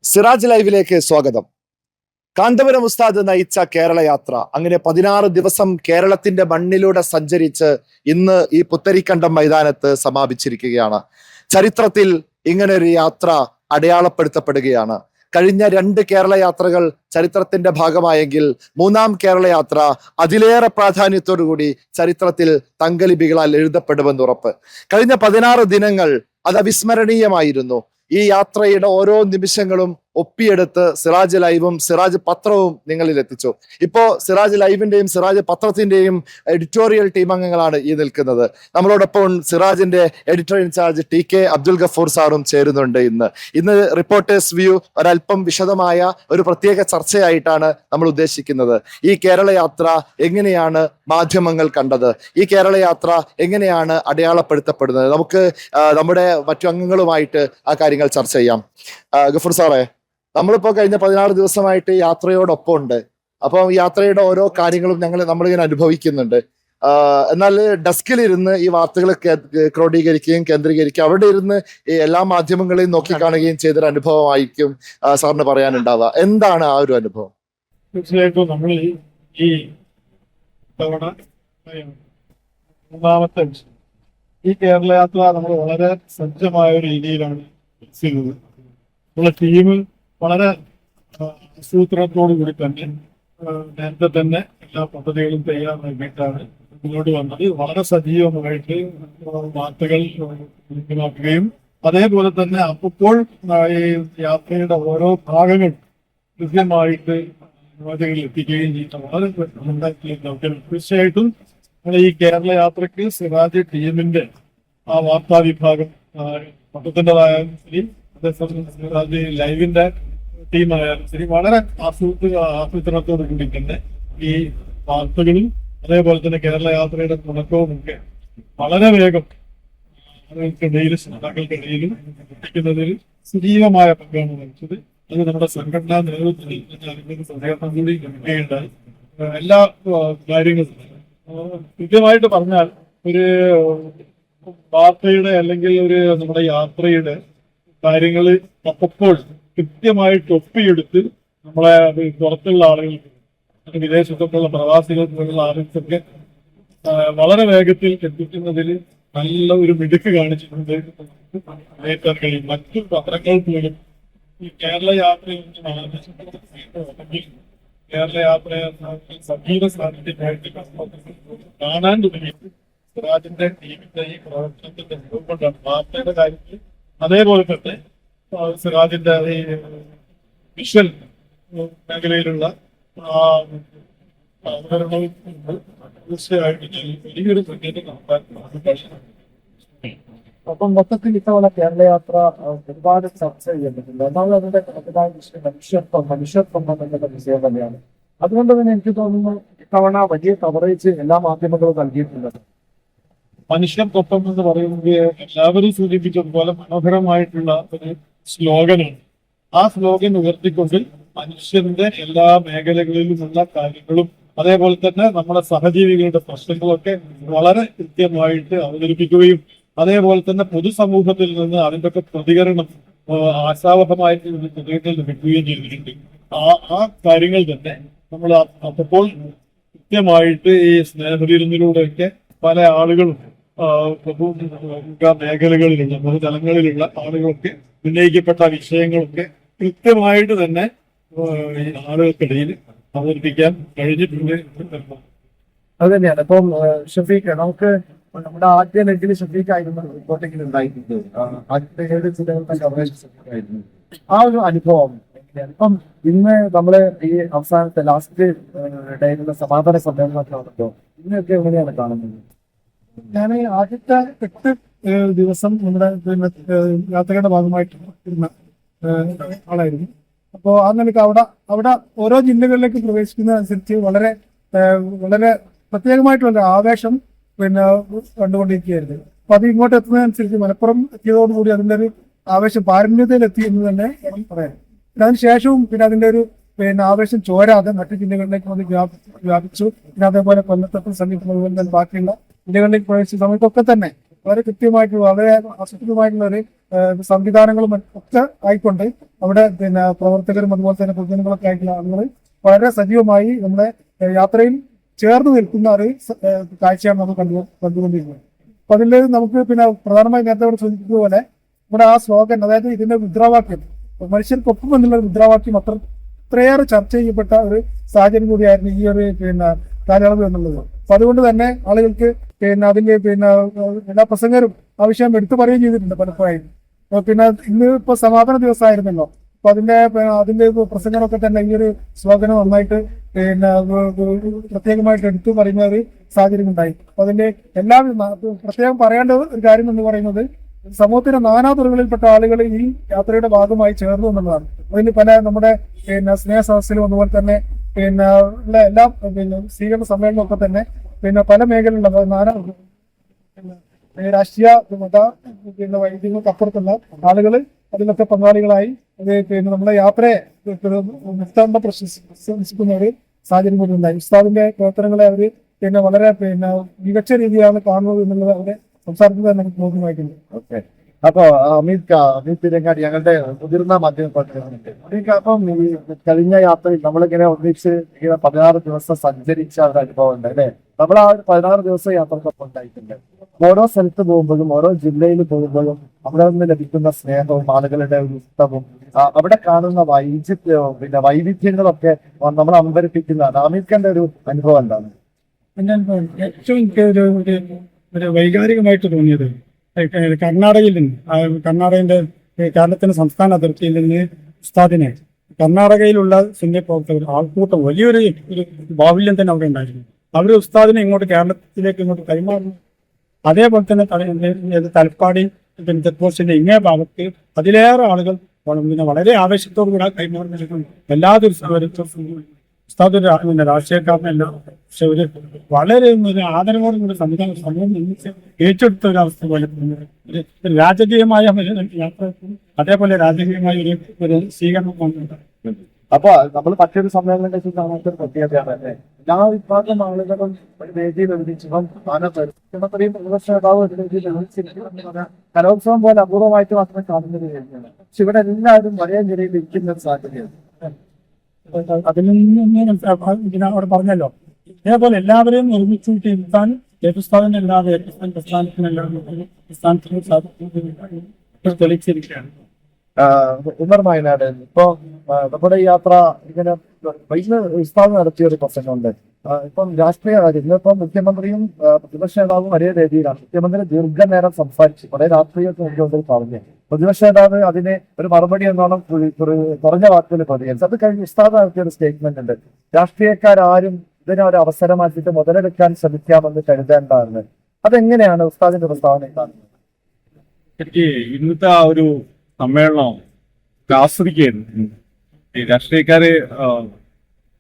സിറാജ് ലൈവിലേക്ക് സ്വാഗതം. കാന്തപുരം ഉസ്താദ് നയിച്ച കേരള യാത്ര അങ്ങനെ 16 ദിവസം കേരളത്തിന്റെ മണ്ണിലൂടെ സഞ്ചരിച്ച് ഇന്ന് ഈ പുത്തരിക്കണ്ടം മൈതാനത്ത് സമാപിച്ചിരിക്കുകയാണ്. ചരിത്രത്തിൽ ഇങ്ങനെ ഒരു യാത്ര അടയാളപ്പെടുത്തപ്പെടുകയാണ്. കഴിഞ്ഞ 2 കേരള യാത്രകൾ ചരിത്രത്തിന്റെ ഭാഗമായെങ്കിൽ 3-ാം കേരള യാത്ര അതിലേറെ പ്രാധാന്യത്തോടുകൂടി ചരിത്രത്തിൽ തങ്കലിപികളാൽ എഴുതപ്പെടുമെന്ന് ഉറപ്പ്. കഴിഞ്ഞ 16 ദിനങ്ങൾ അത് അവിസ്മരണീയമായിരുന്നു. ഈ യാത്രയുടെ ഓരോ നിമിഷങ്ങളും ഒപ്പിയെടുത്ത് സിറാജ് ലൈവും സിറാജ് പത്രവും നിങ്ങളിൽ എത്തിച്ചു. ഇപ്പോ സിറാജ് ലൈവിന്റെയും സിറാജ് പത്രത്തിന്റെയും എഡിറ്റോറിയൽ ടീം അംഗങ്ങളാണ് ഈ നിൽക്കുന്നത്. നമ്മളോടൊപ്പം സിറാജിന്റെ editor in charge TK Abdul Gafoor സാറും ചേരുന്നുണ്ട്. ഇന്ന് റിപ്പോർട്ടേഴ്സ് വ്യൂ ഒരല്പം വിശദമായ ഒരു പ്രത്യേക ചർച്ചയായിട്ടാണ് നമ്മൾ ഉദ്ദേശിക്കുന്നത്. ഈ കേരള യാത്ര എങ്ങനെയാണ് മാധ്യമങ്ങൾ കണ്ടത്, ഈ കേരള യാത്ര എങ്ങനെയാണ് അടയാളപ്പെടുത്തപ്പെടുന്നത്, നമുക്ക് നമ്മുടെ മറ്റു അംഗങ്ങളുമായിട്ട് ആ കാര്യങ്ങൾ ചർച്ച ചെയ്യാം. ഗഫൂർ സാറേ, നമ്മളിപ്പോ കഴിഞ്ഞ 16 ദിവസമായിട്ട് യാത്രയോടൊപ്പം ഉണ്ട്. അപ്പം യാത്രയുടെ ഓരോ കാര്യങ്ങളും നമ്മളിങ്ങനെ അനുഭവിക്കുന്നുണ്ട്. എന്നാൽ ഡെസ്കിലിരുന്ന് ഈ വാർത്തകൾ ക്രോഡീകരിക്കുകയും കേന്ദ്രീകരിക്കുകയും അവിടെ ഇരുന്ന് എല്ലാ മാധ്യമങ്ങളെയും നോക്കിക്കാണുകയും ചെയ്തൊരു അനുഭവമായിരിക്കും സാറിന് പറയാനുണ്ടാവുക. എന്താണ് ആ ഒരു അനുഭവം? തീർച്ചയായിട്ടും നമ്മൾ ഈ തവണ 3-ാമത്തെ ഈ കേരള യാത്ര നമ്മൾ വളരെ സജ്ജമായ ഒരു രീതിയിലാണ് ചെയ്തത്. നമ്മളെ ടീം വളരെ ആസൂത്രണത്തോടു കൂടി തന്നെ നേരത്തെ തന്നെ എല്ലാ പദ്ധതികളും തയ്യാറാക്കിയിട്ടാണ് മുന്നോട്ട് വന്നത്. വളരെ സജീവമായിട്ട് വാർത്തകൾ ലഭ്യമാക്കുകയും അതേപോലെ തന്നെ അപ്പോൾ ഈ യാത്രയുടെ ഓരോ ഭാഗങ്ങൾ കൃത്യമായിട്ട് വാർത്തകളിൽ എത്തിക്കുകയും ചെയ്യുന്ന വളരെ തീർച്ചയായിട്ടും ഈ കേരള യാത്രയ്ക്ക് സിറാജ് ടീമിന്റെ ആ വാർത്താ വിഭാഗം പത്രത്തിൻ്റെതായാലും ശരി, അതേസമയം സിറാജ് ലൈവിന്റെ ടീമായാലും ശരി, വളരെ ആസൂത്രണത്തോട് കൂടി തന്നെ ഈ വാർത്തകളും അതേപോലെ തന്നെ കേരള യാത്രയുടെ തുടക്കവും ഒക്കെ വളരെ വേഗം ആളുകൾക്കിടയിലും ശ്രോതാക്കൾക്കിടയിലും എത്തിക്കുന്നതിൽ സജീവമായ പങ്കാണ് വഹിച്ചത്. അത് നമ്മുടെ സംഘടനാ നേതൃത്വത്തിൽ സഹകരണം കൂടി ലഭിക്കുകയുണ്ടായി. എല്ലാ കാര്യങ്ങളും കൃത്യമായിട്ട് പറഞ്ഞാൽ ഒരു വാർത്തയുടെ അല്ലെങ്കിൽ ഒരു നമ്മുടെ യാത്രയുടെ കാര്യങ്ങൾ അപ്പോൾ കൃത്യമായിട്ട് ഒപ്പിയെടുത്ത് നമ്മളെ പുറത്തുള്ള ആളുകൾക്ക് വിദേശത്തൊക്കെയുള്ള പ്രവാസികൾക്കുള്ള ആളുകൾക്കൊക്കെ വളരെ വേഗത്തിൽ എത്തിക്കുന്നതിൽ നല്ല ഒരു മിടുക്ക് കാണിച്ചിട്ടുണ്ട്. നേരിട്ടാൻ കഴിയും. മറ്റു പത്രങ്ങൾ പോലും ഈ കേരള യാത്രയിൽ കേരള യാത്രയെ സജീവ സാന്നിധ്യമായിട്ട് കാണാൻ തുടങ്ങി. സിറാജിന്റെ ടീമിന്റെ ഈ പ്രവർത്തനത്തിന്റെ കൊണ്ടാണ് വാർത്തയുടെ കാര്യത്തിൽ അതേപോലെ തന്നെ സിറാജിന്റെ ഈ വിഷ്വൽ മേഖലയിലുള്ള അവതരണവും തീർച്ചയായിട്ടും വലിയൊരു മുന്നേറ്റം നടത്താൻ. അപ്പം മൊത്തത്തിൽ ഇത്തവണ കേരള യാത്ര ഒരുപാട് ചർച്ച ചെയ്യപ്പെട്ടിട്ടുണ്ട്. ഒന്നാമത് അതിന്റെ പ്രധാന വിഷയം മനുഷ്യത്വം എന്നുള്ള വിഷയം തന്നെയാണ്. അതുകൊണ്ട് തന്നെ എനിക്ക് തോന്നുന്നു ഇത്തവണ വലിയ കവറേജ് എല്ലാ മാധ്യമങ്ങളും നൽകിയിട്ടുണ്ട്. മനുഷ്യർക്കൊപ്പം എന്ന് പറയുന്നത് എല്ലാവരും സൂചിപ്പിച്ചതുപോലെ മനോഹരമായിട്ടുള്ള ഒരു സ്ലോഗനാണ്. ആ സ്ലോഗൻ ഉയർത്തിക്കൊണ്ട് മനുഷ്യന്റെ എല്ലാ മേഖലകളിലുമുള്ള കാര്യങ്ങളും അതേപോലെ തന്നെ നമ്മുടെ സഹജീവികളുടെ പ്രശ്നങ്ങളൊക്കെ വളരെ കൃത്യമായിട്ട് അവതരിപ്പിക്കുകയും അതേപോലെ തന്നെ പൊതുസമൂഹത്തിൽ നിന്ന് അതിൻ്റെ ഒക്കെ പ്രതികരണം ആശാവഹമായിട്ട് പ്രതികരണം ലഭിക്കുകയും ചെയ്തിട്ടുണ്ട്. ആ കാര്യങ്ങൾ തന്നെ നമ്മൾ അപ്പോൾ കൃത്യമായിട്ട് ഈ സ്നേഹവിരുന്നിലൂടെയൊക്കെ പല ആളുകളും മേഖലകളിലുള്ള പൊതുതലങ്ങളിലുള്ള ആളുകളൊക്കെ ഉന്നയിക്കപ്പെട്ട വിഷയങ്ങളൊക്കെ കൃത്യമായിട്ട് തന്നെ ആളുകൾക്കിടയിൽ അവതരിപ്പിക്കാൻ കഴിഞ്ഞിട്ടുണ്ട്. അത് തന്നെയാണ്. ഇപ്പം ഷഫീഖ്, നമുക്ക് നമ്മുടെ ആദ്യ ലെഗിൽ ഷഫീഖായിരുന്നു റിപ്പോർട്ടിങ്ങിൽ ഉണ്ടായിട്ടുണ്ട്. ആദ്യത്തെ 7 ജില്ലകളുടെ കവറേജ് ഷഫീഖായിരുന്നു. ആ ഒരു അനുഭവം എങ്ങനെയാണ്? ഇപ്പം ഇന്ന് നമ്മള് ഈ അവസാനത്തെ ലാസ്റ്റ് ഡേയിലുള്ള സമാപന സമ്മേളനമൊക്കെ ആണല്ലോ, ഇന്നൊക്കെ എങ്ങനെയാണ് കാണുന്നത്? ഞാൻ ആദ്യത്തെ 8 ദിവസം നമ്മുടെ യാത്രയുടെ ഭാഗമായിട്ട് ഇരുന്ന ആളായിരുന്നു. അപ്പോൾ ആ നിലയ്ക്ക് അവിടെ ഓരോ ജില്ലകളിലേക്ക് പ്രവേശിക്കുന്നതനുസരിച്ച് വളരെ വളരെ പ്രത്യേകമായിട്ടുള്ള ആവേശം കണ്ടുകൊണ്ടിരിക്കുകയായിരുന്നു. അപ്പൊ അത് ഇങ്ങോട്ട് എത്തുന്നതനുസരിച്ച് മലപ്പുറം എത്തിയതോടുകൂടി അതിന്റെ ഒരു ആവേശം പാരമ്യതയിലെത്തി എന്ന് തന്നെ പറയാം. പിന്നെ അതിനുശേഷവും അതിന്റെ ഒരു ആവേശം ചോരാതെ മറ്റു ജില്ലകളിലേക്ക് വന്ന് വ്യാപിച്ചു. പിന്നെ അതേപോലെ കൊല്ലത്തെ സമീപം അതുപോലെ തന്നെ ബാക്കിയുള്ള ജില്ലകളിലേക്ക് പ്രവേശിച്ച സമയത്തൊക്കെ തന്നെ വളരെ കൃത്യമായിട്ടുള്ള വളരെ ആസൂത്രിതമായിട്ടുള്ള ഒരു സംവിധാനങ്ങളും ഒക്കെ ആയിക്കൊണ്ട് അവിടെ പിന്നെ പ്രവർത്തകരും അതുപോലെ തന്നെ പൊതുജനങ്ങളൊക്കെ ആയിട്ടുള്ള ആളുകൾ വളരെ സജീവമായി നമ്മുടെ യാത്രയിൽ ചേർന്ന് നിൽക്കുന്ന ഒരു കാഴ്ചയാണ് നമ്മൾ കണ്ടുകൊണ്ടിരിക്കുന്നത്. അപ്പൊ അതിൽ നമുക്ക് പിന്നെ പ്രധാനമായി നേരത്തെ ഇവിടെ സൂചിപ്പിച്ചതുപോലെ നമ്മുടെ ആ സ്ലോഗൻ, അതായത് ഇതിന്റെ മുദ്രാവാക്യം, മനുഷ്യർക്കൊപ്പം എന്നുള്ള മുദ്രാവാക്യം അത്രയേറെ ചർച്ച ചെയ്യപ്പെട്ട ഒരു സാഹചര്യം കൂടിയായിരുന്നു ഈ ഒരു പിന്നെ കാലയളവ് എന്നുള്ളത്. അപ്പൊ അതുകൊണ്ട് തന്നെ ആളുകൾക്ക് പിന്നെ അതിന്റെ പിന്നെ എല്ലാ പ്രസംഗരും ആ വിഷയം എടുത്തു പറയുകയും ചെയ്തിട്ടുണ്ട് പലപ്പോഴും. പിന്നെ ഇന്ന് ഇപ്പൊ സമാപന ദിവസമായിരുന്നല്ലോ, അപ്പൊ അതിന്റെ പ്രസംഗങ്ങളൊക്കെ തന്നെ ഈ ഒരു സ്ലോഗനം നന്നായിട്ട് പിന്നെ പ്രത്യേകമായിട്ട് എടുത്തു പറയുന്ന ഒരു സാഹചര്യം ഉണ്ടായി. അപ്പൊ അതിന്റെ എല്ലാ പ്രത്യേകം പറയേണ്ട ഒരു കാര്യം എന്ന് പറയുന്നത് സമൂഹത്തിന്റെ നാനാതുറകളിൽപ്പെട്ട ആളുകൾ ഈ യാത്രയുടെ ഭാഗമായി ചേർന്നു എന്നുള്ളതാണ്. അതിന് പല നമ്മുടെ പിന്നെ സ്നേഹ സദസ്സിലും അതുപോലെ തന്നെ പിന്നെ ഉള്ള എല്ലാ പിന്നെ സ്വീകരണ സമ്മേളനമൊക്കെ തന്നെ പിന്നെ പല മേഖലയിലുള്ള നാനാ രാഷ്ട്രീയ മത പിന്നെ വൈദ്യങ്ങൾക്ക് അപ്പുറത്തുള്ള ആളുകൾ അതിലൊക്കെ പങ്കാളികളായി അത് പിന്നെ നമ്മുടെ യാത്രയെ ഉസ്താദിനെ പ്രശംസിക്കുന്ന ഒരു സാഹചര്യം കൂടി ഉണ്ടായി. ഉസ്താദിന്റെ പ്രവർത്തനങ്ങളെ അവര് പിന്നെ വളരെ പിന്നെ മികച്ച രീതിയിലാണ് കാണുന്നത് എന്നുള്ളത് അവരെ സംസാരത്തിൽ തന്നെ നമുക്ക് ബോധ്യമായിട്ടുണ്ട്. ഓക്കെ. അപ്പൊ അമിത് തിരങ്ങാടി ഞങ്ങളുടെ മുതിർന്ന മാധ്യമപ്രവർത്തകരുണ്ട്. അപ്പം ഈ കഴിഞ്ഞ യാത്രയിൽ നമ്മളിങ്ങനെ ഒന്നിച്ച് ഇങ്ങനെ 16 ദിവസം സഞ്ചരിച്ച ഒരു അനുഭവം ഉണ്ട് അല്ലെ? നമ്മൾ ആ ഒരു 16 ദിവസം യാത്രക്കൊപ്പം ഉണ്ടായിട്ടുണ്ട്. ഓരോ സ്ഥലത്ത് പോകുമ്പോഴും ഓരോ ജില്ലയിൽ പോകുമ്പോഴും അവിടെ നിന്ന് ലഭിക്കുന്ന സ്നേഹവും ആളുകളുടെ ഒരു ഇഷ്ടവും അവിടെ കാണുന്ന വൈചിത്യവും പിന്നെ വൈവിധ്യങ്ങളൊക്കെ നമ്മൾ അമ്പരിപ്പിക്കുന്നതാണ്. അമിത് ഖാന്റെ ഒരു അനുഭവം എന്താണ്? പിന്നെ ഏറ്റവും ഒരു വൈകാരികമായിട്ട് തോന്നിയത് കർണാടകയിൽ നിന്ന് കർണാടകന്റെ കേരളത്തിന്റെ സംസ്ഥാന അതിർത്തിയിൽ നിന്ന് ഉസ്താദിനെ കർണാടകയിലുള്ള സുന്നി പ്രവർത്തകർ ആൾക്കൂട്ടം വലിയൊരു ബാഹുല്യം തന്നെ അവിടെ ഉണ്ടായിരുന്നു. അവർ ഉസ്താദിനെ ഇങ്ങോട്ട് കേരളത്തിലേക്ക് ഇങ്ങോട്ട് കൈമാറുന്നു. അതേപോലെ തന്നെ തലപ്പാടി പിന്നെ ചെക്ക് പോസ്റ്റിന്റെ ഇങ്ങേ ഭാഗത്ത് അതിലേറെ ആളുകൾ പിന്നെ വളരെ ആവേശത്തോടു കൂടെ കൈമാറുന്ന എല്ലാ ദിവസവും ഉസ്താദ് പിന്നെ രാഷ്ട്രീയക്കാരനല്ല, പക്ഷെ ഒരു വളരെ ഒരു ആദരവോടും കൂടി സമൂഹം നിർമ്മിച്ച് ഏറ്റെടുത്ത ഒരു അവസ്ഥ പോലെ ഒരു രാജകീയമായ യാത്ര, അതേപോലെ രാജകീയമായ ഒരു സ്വീകരണം വന്നിട്ടുണ്ട്. അപ്പൊ നമ്മൾ മറ്റൊരു സമ്മേളനം കഴിച്ച് കാണാത്ത ഒരു പ്രത്യേകതയാണ് അല്ലേ? എല്ലാ വിഭാഗം ആളുകളും ഒരു വേദിയിൽ ഒരുമിച്ചപ്പം മുഖ്യമന്ത്രിയും പ്രതിപക്ഷ നേതാവും ഒരു വേദിയിൽ ഒരുമിച്ചിരിക്കുന്ന കലോത്സവം പോലെ അപൂർവമായിട്ട് മാത്രമേ കാണുന്നത് തന്നെയാണ്. പക്ഷെ ഇവിടെ എല്ലാവരും ഒരേ നിലയിൽ ഇരിക്കുന്ന ഒരു സാഹചര്യമാണ്. അതിൽ നിന്ന് അവിടെ പറഞ്ഞല്ലോ, ഇതേപോലെ എല്ലാവരെയും ഒരുമിച്ചിട്ട് ഇരുത്താൻ ഏറ്റുസ്ഥാനം അല്ലാതെ ഏറ്റുസ്ഥാൻ പ്രസ്ഥാനത്തിന് തെളിയിച്ചിരിക്കുകയാണ്. ഉമർ വയനാട് ഇപ്പൊ നമ്മുടെ ഈ യാത്ര ഇങ്ങനെ ഇന്ന് ഉസ്താദ് നടത്തിയ ഒരു പ്രസംഗമുണ്ട്. ഇപ്പം രാഷ്ട്രീയ കാര്യം ഇന്നിപ്പം മുഖ്യമന്ത്രിയും പ്രതിപക്ഷ നേതാവും ഒരേ രീതിയിലാണ്. മുഖ്യമന്ത്രി ദീർഘനേരം സംസാരിച്ചു, കുറെ രാഷ്ട്രീയത്തെ മുഖ്യമന്ത്രി പറഞ്ഞു. പ്രതിപക്ഷ നേതാവ് അതിന് ഒരു മറുപടി എന്നോണം കുറഞ്ഞ വാക്കുകൾ പ്രതികരിച്ചു. അത് കഴിഞ്ഞ് ഉസ്താദ് നടത്തിയ ഒരു സ്റ്റേറ്റ്മെന്റ് ഉണ്ട്, രാഷ്ട്രീയക്കാരും ഇതിനെ ഒരു അവസരമാക്കിയിട്ട് മുതലെടുക്കാൻ ശ്രമിക്കാമെന്ന് കരുതേണ്ടതാണ്. അതെങ്ങനെയാണ് ഉസ്താദിന്റെ പ്രസ്താവന കാണുന്നത്? എനിക്ക് ഇന്നത്തെ ആ ഒരു സമ്മേളനം ആസ്വദിക്കുകയായിരുന്നു. ഈ രാഷ്ട്രീയക്കാര്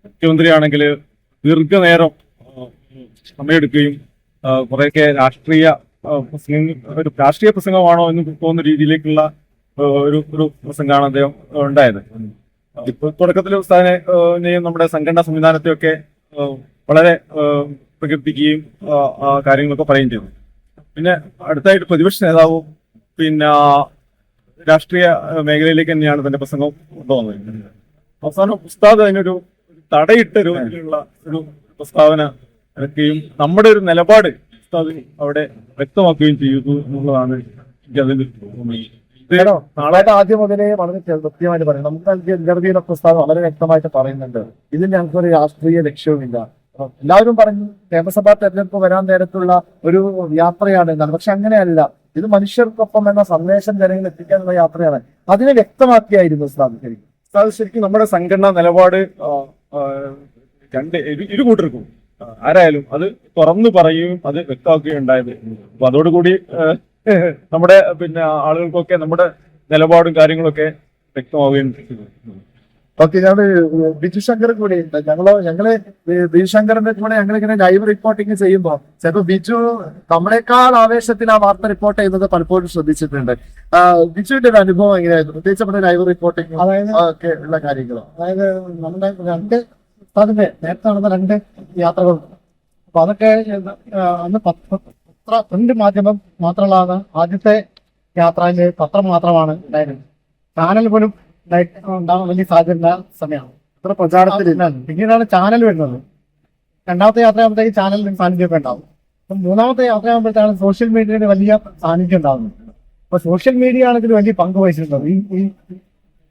മുഖ്യമന്ത്രിയാണെങ്കിൽ ദീർഘനേരം സമയമെടുക്കുകയും കുറെയൊക്കെ ഒരു രാഷ്ട്രീയ പ്രസംഗമാണോ എന്ന് തോന്നുന്ന രീതിയിലേക്കുള്ള ഒരു പ്രസംഗമാണ് അദ്ദേഹം ഉണ്ടായത്. ഇപ്പൊ തുടക്കത്തിൽ ഉസ്താദിനെയും നമ്മുടെ സംഘടനാ സംവിധാനത്തെയൊക്കെ വളരെ പ്രകീർത്തിക്കുകയും കാര്യങ്ങളൊക്കെ പറയുകയും ചെയ്തു. പിന്നെ അടുത്തായിട്ട് പ്രതിപക്ഷ നേതാവും പിന്നെ രാഷ്ട്രീയ മേഖലയിലേക്ക് തന്നെയാണ് തന്റെ പ്രസംഗം കൊണ്ടുവന്നത്. അവസാനം ഉസ്താദ് അതിനൊരു തടയിട്ട രൂപത്തിലുള്ള ഒരു പ്രസ്താവന ഇറക്കുകയും നമ്മുടെ ഒരു നിലപാട് ഉസ്താദ് അവിടെ വ്യക്തമാക്കുകയും ചെയ്തു എന്നുള്ളതാണ് എനിക്ക് അതിൽ നാളെ ആദ്യം മുതലേ വളരെ കൃത്യമായിട്ട് പറയും. നമുക്ക് നൽകിയ ഇന്റർവ്യൂലൊക്കെ ഉസ്താദ് വളരെ വ്യക്തമായിട്ട് പറയുന്നുണ്ട്, ഇതിൽ ഞങ്ങൾക്കൊരു രാഷ്ട്രീയ ലക്ഷ്യവുമില്ല. എല്ലാവരും പറഞ്ഞു നിയമസഭാ തെരഞ്ഞെടുപ്പ് വരാൻ നേരത്തുള്ള ഒരു യാത്രയാണ് എന്നാണ്. പക്ഷെ അങ്ങനെയല്ല, ഇത് മനുഷ്യർക്കൊപ്പം എന്ന സന്ദേശം ജനങ്ങളിൽ എത്തിക്കാനുള്ള യാത്രയാണ്. അതിനെ വ്യക്തമാക്കിയായിരുന്നു ഉസ്താദ് ശരിക്കും നമ്മുടെ സംഘടനാ നിലപാട് ഇരു കൂട്ടർക്കും ആരായാലും അത് തുറന്നു പറയുകയും അത് വ്യക്തമാക്കുകയും ഉണ്ടായത്. അപ്പൊ അതോടുകൂടി നമ്മുടെ പിന്നെ ആളുകൾക്കൊക്കെ നമ്മുടെ നിലപാടും കാര്യങ്ങളൊക്കെ വ്യക്തമാവുകയും ചെയ്തു. ഓക്കെ, ഞങ്ങള് ബിജു ശങ്കർ കൂടി ഉണ്ട്. ഞങ്ങള് ബിജു ശങ്കറിന്റെ കൂടെ ഞങ്ങളിങ്ങനെ ലൈവ് റിപ്പോർട്ടിങ് ചെയ്യുമ്പോ ചിലപ്പോ ബിജു നമ്മളെക്കാൾ ആവേശത്തിൽ ആ വാർത്ത റിപ്പോർട്ട് ചെയ്യുന്നത് പലപ്പോഴും ശ്രദ്ധിച്ചിട്ടുണ്ട്. ബിജുവിന്റെ ഒരു അനുഭവം എങ്ങനെയായിരുന്നു, പ്രത്യേകിച്ച് നമ്മുടെ ലൈവ് റിപ്പോർട്ടിങ് ഒക്കെ ഉള്ള കാര്യങ്ങളോ? അതായത് നമ്മുടെ നേരത്തെ നടന്ന 2 യാത്രകളുണ്ട്. അപ്പൊ അതൊക്കെ അന്ന് പ്രിന്റ് മാധ്യമം മാത്രമുള്ളതാണ് ആദ്യത്തെ യാത്രയിൽ പത്രം മാത്രമാണ് ഉണ്ടായിരുന്നത്. ചാനൽ പോലും ഉണ്ടാകാൻ വലിയ സാധ്യത സമയമാണ്. ഇത്ര പ്രചാരത്തിലില്ല. പിന്നീടാണ് ചാനൽ വരുന്നത്. രണ്ടാമത്തെ യാത്രയാകുമ്പോഴത്തേക്ക് ചാനലിന് സാന്നിധ്യമൊക്കെ ഉണ്ടാവും. അപ്പം മൂന്നാമത്തെ യാത്രയാകുമ്പോഴത്തേക്കാണ് സോഷ്യൽ മീഡിയയുടെ വലിയ സാന്നിധ്യം ഉണ്ടാകുന്നത്. അപ്പൊ സോഷ്യൽ മീഡിയ ആണ് ഇതിൽ വലിയ പങ്ക് വഹിച്ചിട്ടുള്ളത്.